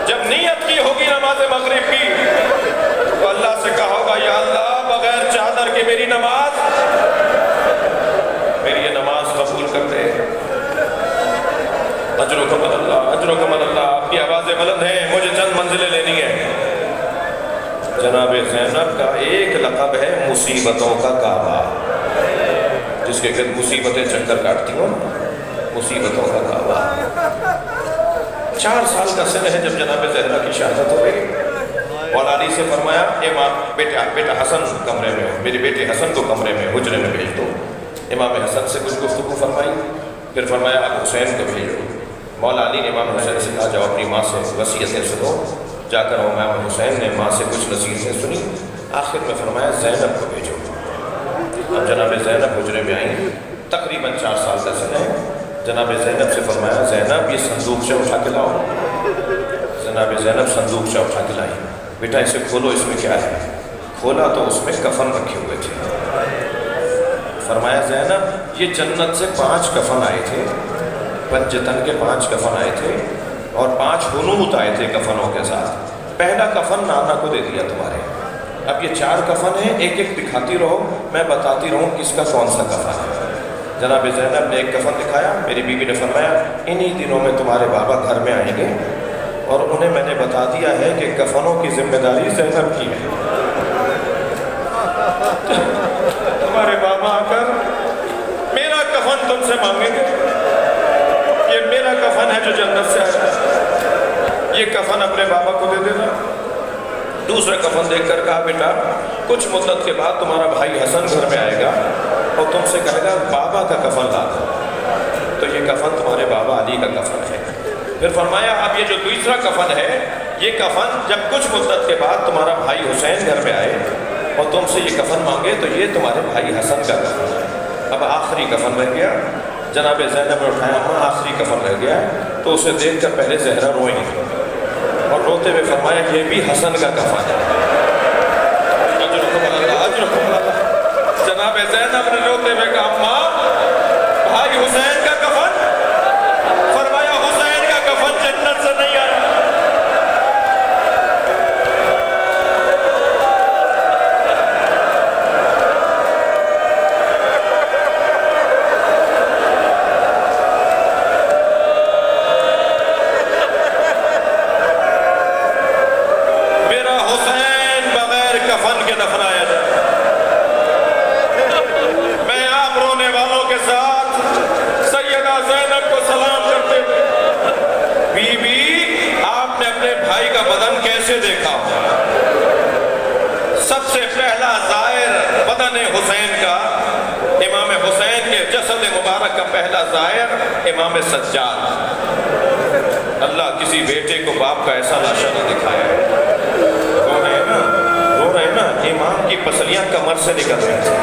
جب نیت کی ہوگی نماز مغرب کی تو اللہ سے کہا ہوگا یا اللہ بغیر چادر کی میری نماز، میری یہ نماز قبول کر دے۔ اجرکم اللہ، اجرکم اللہ۔ آپ کی آوازیں بلند ہیں، مجھے چند منزلیں لینی ہیں۔ جناب زینب کا ایک لقب ہے مصیبتوں کا کعبہ، جس کے گرد مصیبتیں چکر کاٹتی ہوں، مصیبتوں کا کعبہ۔ 4 سال کا سن ہے جب جناب زہرا کی شہادت ہو گئی، مولا علی سے فرمایا امام بیٹا حسن کمرے میں ہو، میرے بیٹے حسن کو کمرے میں حجرے میں بھیج دو۔ امام حسن سے کچھ گفتگو فرمائی، پھر فرمایا اب حسین کو بھیجو۔ مولا علی نے امام حسین سے کہا جاؤ اپنی ماں سے وصیتیں سنو۔ جا کر امام حسین نے ماں سے کچھ نصیحتیں سنی، آخر میں فرمایا زینب کو بھیجو۔ اب جناب زینب حجرے میں آئیں، تقریباً 4 سال کا سن ہے۔ جناب زینب سے فرمایا زینب یہ صندوق سے اٹھا کے لاؤ۔ جناب زینب صندوق سے اٹھا کے لائی، بیٹا اسے کھولو، اس میں کیا ہے؟ کھولا تو اس میں کفن رکھے ہوئے تھے۔ فرمایا زینب یہ جنت سے 5 کفن آئے تھے، پنجتن کے 5 کفن آئے تھے اور 5 حنوط آئے تھے کفنوں کے ساتھ۔ پہلا کفن نانا کو دے دیا تمہارے، اب یہ 4 کفن ہیں، ایک ایک دکھاتی رہو، میں بتاتی رہوں کس کا کون سا کفن ہے۔ جناب زینب نے ایک کفن دکھایا، میری بیوی نے فرمایا انہی دنوں میں تمہارے بابا گھر میں آئیں گے اور انہیں میں نے بتا دیا ہے کہ کفنوں کی ذمہ داری زینب کی ہے۔ تمہارے بابا آ کر میرا کفن تم سے مانگیں گے، یہ میرا کفن ہے جو جنت سے آیا، یہ کفن اپنے بابا کو دے دینا۔ دوسرا کفن دیکھ کر کہا بیٹا کچھ مدت کے بعد تمہارا بھائی حسن گھر میں آئے گا اور تم سے کہے گا بابا کا کفن لا دو، تو یہ کفن تمہارے بابا علی کا کفن ہے۔ پھر فرمایا اب یہ جو دوسرا کفن ہے، یہ کفن جب کچھ مدت کے بعد تمہارا بھائی حسین گھر میں آئے اور تم سے یہ کفن مانگے تو یہ تمہارے بھائی حسن کا کفن ہے۔ اب آخری کفن رہ گیا، جناب زینب نے اٹھایا، اماں آخری کفن رہ گیا ہے، تو اسے دیکھ کر پہلے زہرا روئی اور روتے ہوئے فرمایا یہ بھی حسن کا کفن ہے۔ جناب زینب نے روتے ہوئے کہا اماں بھائی حسین کا کفن؟ فرمایا حسین کا کفن جنت سے نہیں آیا۔ امام سجاد، اللہ کسی بیٹے کو باپ کا ایسا لاشا نہ دکھایا ہے۔ رو رہے ہیں نا، امام کی پسلیاں کمر سے نکل رہی تھیں،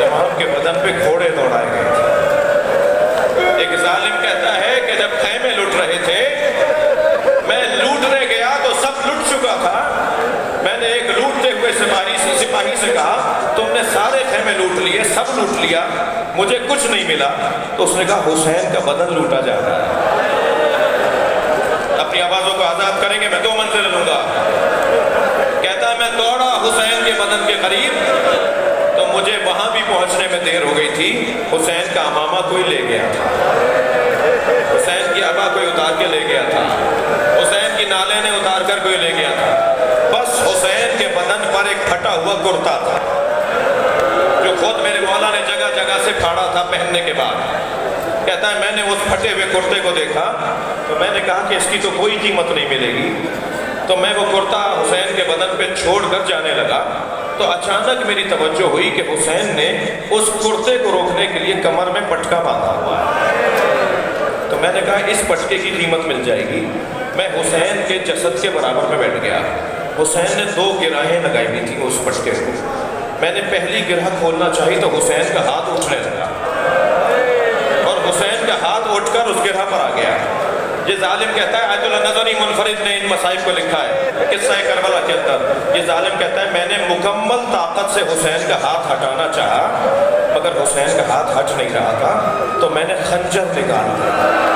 امام کے بدن پہ گھوڑے دوڑائے گئے تھے۔ ایک ظالم کہتا ہے کہ جب خیمے لٹ رہے تھے میں لوٹنے گیا تو سب لٹ چکا تھا، میں نے ایک لوٹتے ہوئے سپاہی سے کہا تم نے سارے خیمے لوٹ لیے، سب لوٹ لیا، مجھے کچھ نہیں ملا، تو اس نے کہا حسین کا بدن لوٹا جا رہا ہے۔ اپنی آوازوں کو آزاد کریں گے، میں 2 منزل لوں گا۔ کہتا ہے میں دوڑا حسین کے بدن کے قریب، تو مجھے وہاں بھی پہنچنے میں دیر ہو گئی تھی، حسین کا امامہ کوئی لے گیا تھا، حسین کی ابا کوئی اتار کے لے گیا تھا، حسین کی نالے نے اتار کر کوئی لے گیا تھا، بس حسین کے بدن پر ایک پھٹا ہوا کرتا تھا جو خود میرے مولا نے جگہ جگہ سے پھاڑا تھا پہننے کے بعد۔ کہتا ہے میں نے اس پھٹے ہوئے کرتے کو دیکھا تو میں نے کہا کہ اس کی تو کوئی قیمت نہیں ملے گی، تو میں وہ کرتا حسین کے بدن پہ چھوڑ کر جانے لگا، تو اچانک میری توجہ ہوئی کہ حسین نے اس کرتے کو روکنے کے لیے کمر میں پٹکا باندھا ہوا ہے، تو میں نے کہا اس پٹکے کی قیمت مل جائے گی۔ میں حسین کے جسد کے برابر میں بیٹھ گیا، حسین نے 2 گرہیں لگائی ہوئی تھیں اس پٹکے کو، میں نے پہلی گرہ کھولنا چاہی تو حسین کا ہاتھ اٹھنے لگا اور حسین کا ہاتھ اٹھ کر اس گرہ پر آ گیا۔ یہ ظالم کہتا ہے آیت اللہ نظری منفرد نے ان مصائب کو لکھا ہے قصہ کربلا کے اندر، یہ ظالم کہتا ہے میں نے مکمل طاقت سے حسین کا ہاتھ ہٹانا چاہا مگر حسین کا ہاتھ ہٹ نہیں رہا تھا، تو میں نے خنجر نکال دیا۔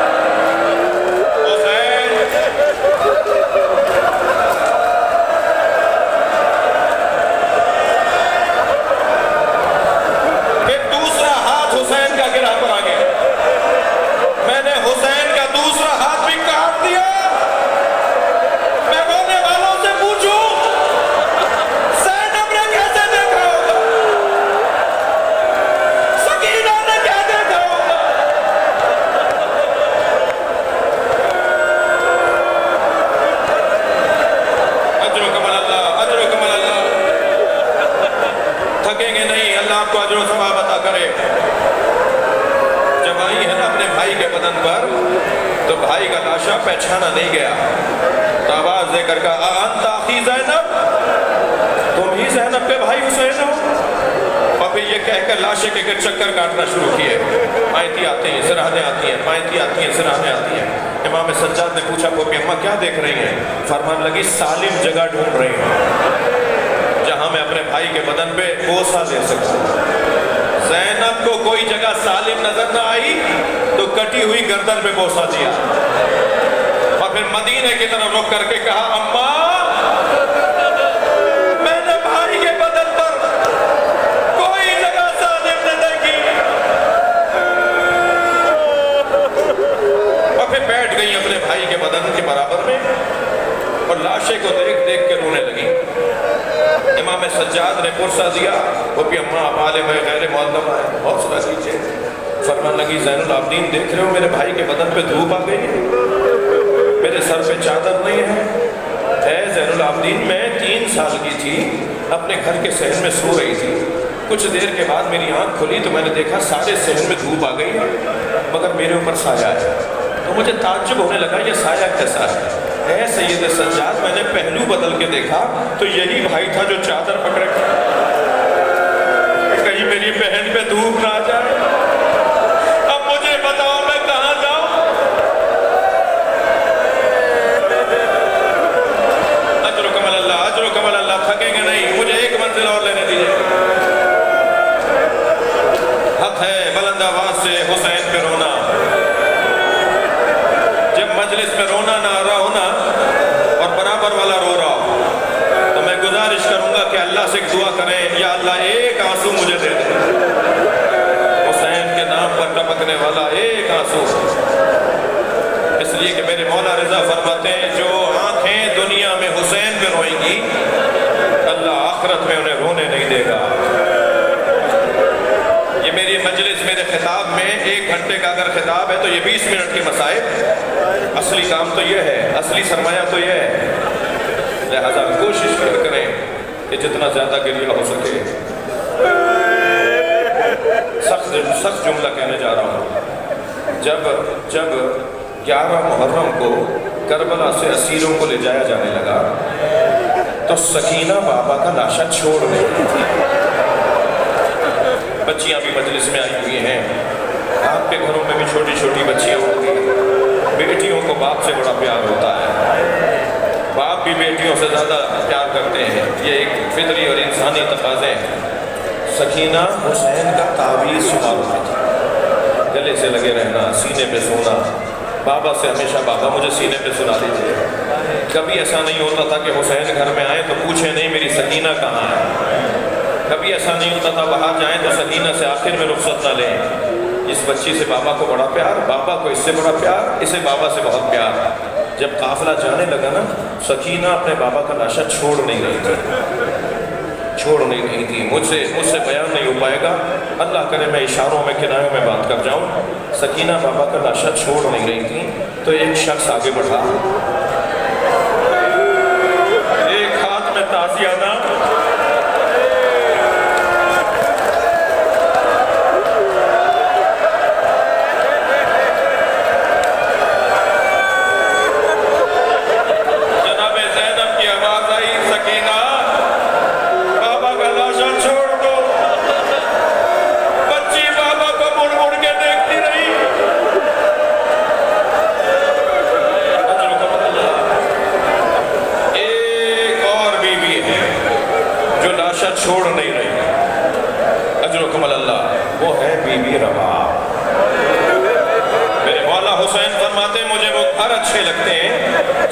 پہچانا نہیں گیا تو آواز دے کر کہا انت اخی زینب، تم ہی زینب کے بھائی حسین ہو؟ اور پھر یہ کہہ کر لاشے کے چکر کاٹنا شروع کیے، مائتی آتی ہیں سرحدیں آتی ہیں، مائتی آتی ہیں سرحدیں آتی ہیں۔ امام سجاد نے پوچھا پھوپھی اماں کیا دیکھ رہی ہیں؟ فرمان لگی سالم جگہ ڈھونڈ رہی ہوں جہاں میں اپنے بھائی کے بدن پہ بوسہ دے سکتا۔ زینب کو کوئی جگہ سالم نظر نہ آئی تو کٹی ہوئی گردن پہ بوسہ دیا، پھر مدینے کی طرف رخ کر کے کہا اماں میں نے بھائی کے بدن پر کوئی جگہ سالم نہ دیکھی، اور پھر بیٹھ گئی اپنے بھائی کے بدن کے برابر میں اور لاشے کو دیکھ دیکھ کے رونے لگی۔ امام سجاد نے پرسہ دیا، وہ بھی اماں آپ عالم ہے غیر معلم ہے، حوصلہ کیجیے۔ فرمان لگی زین العابدین دیکھ رہے ہو میرے بھائی کے بدن پہ دھوپ آ گئی ہے، میرے سر پہ چادر نہیں ہے۔ اے زین العابدین میں 3 سال کی تھی، اپنے گھر کے صحن میں سو رہی تھی، کچھ دیر کے بعد میری آنکھ کھلی تو میں نے دیکھا سارے صحن میں دھوپ آ گئی ہے مگر میرے اوپر سایہ ہے، تو مجھے تعجب ہونے لگا یہ سایہ کیسا ہے؟ اے سید سجاد میں نے پہلو بدل کے دیکھا تو یہی بھائی تھا جو چادر پکڑے کہیں میری بہن پہ دھوپ نہ آ جائے۔ روئیں گی اللہ آخرت میں انہیں رونے نہیں دے گا۔ یہ میری مجلس میرے خطاب میں 1 گھنٹے کا اگر خطاب ہے تو یہ 20 منٹ کے مسائل، اصلی کام تو یہ ہے، اصلی سرمایہ تو یہ ہے۔ لہذا کوشش کریں کہ جتنا زیادہ گریہ ہو سکے۔ سخت جملہ کہنے جا رہا ہوں، جب 11 محرم کو کربلا سے اسیروں کو لے جایا جانے لگا تو سکینہ بابا کا لاشا چھوڑ گئی تھی۔ بچیاں بھی مجلس میں آئی ہوئی ہیں، آپ کے گھروں میں بھی چھوٹی چھوٹی بچیاں ہوں گی۔ بیٹیوں کو باپ سے بڑا پیار ہوتا ہے، باپ بھی بیٹیوں سے زیادہ پیار کرتے ہیں، یہ ایک فطری اور انسانی تقاضے ہیں۔ سکینہ حسین کا تعویذ شمار ہوتا تھا، گلے سے لگے رہنا، سینے پہ سونا، بابا سے ہمیشہ بابا مجھے سینے پہ سنا دیجیے۔ کبھی ایسا نہیں ہوتا تھا کہ حسین گھر میں آئے تو پوچھے نہیں میری سکینہ کہاں ہے، کبھی ایسا نہیں ہوتا تھا باہر جائیں تو سکینہ سے آخر میں رخصت نہ لیں۔ اس بچی سے بابا کو بڑا پیار، بابا کو اس سے بڑا پیار، اسے بابا سے بہت پیار۔ جب قافلہ جانے لگا نا، سکینہ اپنے بابا کا لاشا چھوڑ نہیں رہی تھی، مجھ سے بیان نہیں ہو پائے گا، اللہ کرے میں اشاروں میں کنایوں میں بات کر جاؤں۔ سکینہ بابا کا لاشا چھوڑ نہیں رہی تھی تو ایک شخص آگے بڑھا، ایک ہاتھ میں تازیانہ، چھوڑ نہیں رہی، اجرکم اللہ، وہ ہے بی بی رباب۔ میرے مولا حسین فرماتے ہیں مجھے وہ گھر اچھے لگتے ہیں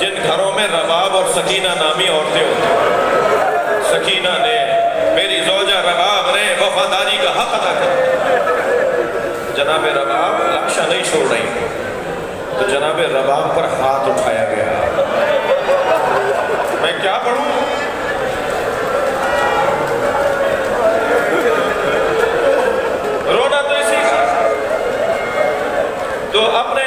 جن گھروں میں رباب اور سکینہ نامی عورتیں ہوتی ہیں۔ سکینہ نے، میری زوجہ رباب نے وفاداری کا حق ادا کیا۔ جناب رباب لاشا نہیں چھوڑ رہی تو جناب رباب پر ہاتھ اٹھایا گیا۔ میں کیا پڑھوں؟ رونا تو اسی کا۔ تو اپنے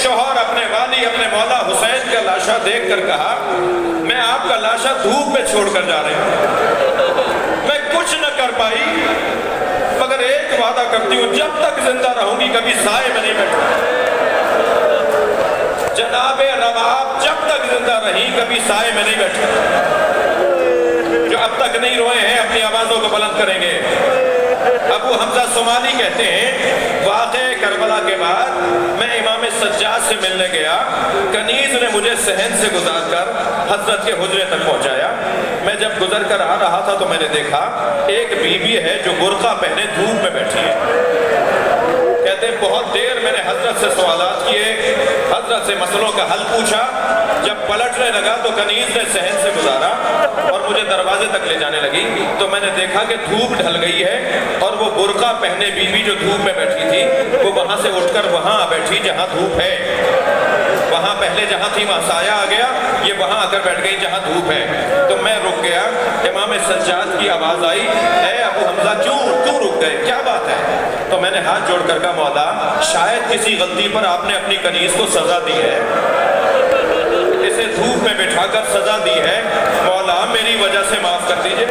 شوہر، اپنے والی، اپنے مولا حسین کا لاشا دیکھ کر کہا میں آپ کا لاشا دھوپ میں چھوڑ کر جا رہی ہوں، میں کچھ نہ کر پائی مگر ایک وعدہ کرتی ہوں جب تک زندہ رہوں گی کبھی سائے میں نہیں بیٹھوں۔ جناب رباب جب تک زندہ رہی کبھی سائے میں نہیں بیٹھوں۔ جو اب تک نہیں روئے ہیں اپنی آوازوں کو بلند کریں گے۔ ابو حمزہ صومالی کہتے ہیں واقعہ کربلا کے بعد میں امام سجاد سے ملنے گیا، کنیز نے مجھے صحن سے گزار کر حضرت کے حجرے تک پہنچایا۔ میں جب گزر کر آ رہا تھا تو میں نے دیکھا ایک بی بی ہے جو برقع پہنے دھوپ میں بیٹھی ہے۔ کہتے ہیں بہت دیر میں نے حضرت سے سوالات کیے، حضرت سے مسئلوں کا حل پوچھا۔ جب پلٹنے لگا تو کنیز نے صحن سے گزارا اور مجھے دروازے تک لے جانے لگی تو میں نے دیکھا کہ دھوپ ڈھل گئی ہے اور وہ برقع پہنے بی بی جو دھوپ میں بیٹھی تھی وہ وہاں سے اٹھ کر وہاں آ بیٹھی جہاں دھوپ ہے۔ وہاں پہلے جہاں تھی وہاں سایہ آ گیا، یہ وہاں آ کر بیٹھ گئی جہاں دھوپ ہے۔ تو میں رک گیا، امام سجاد کی آواز آئی اے ابو حمزہ کیوں رک گئے، کیا بات ہے؟ تو میں نے ہاتھ جوڑ کر کہا مولا شاید کسی غلطی پر آپ نے اپنی کنیز کو سزا دی ہے، اسے دھوپ میں بٹھا کر سزا دی ہے، مولا میری وجہ سے معاف کر دیجئے۔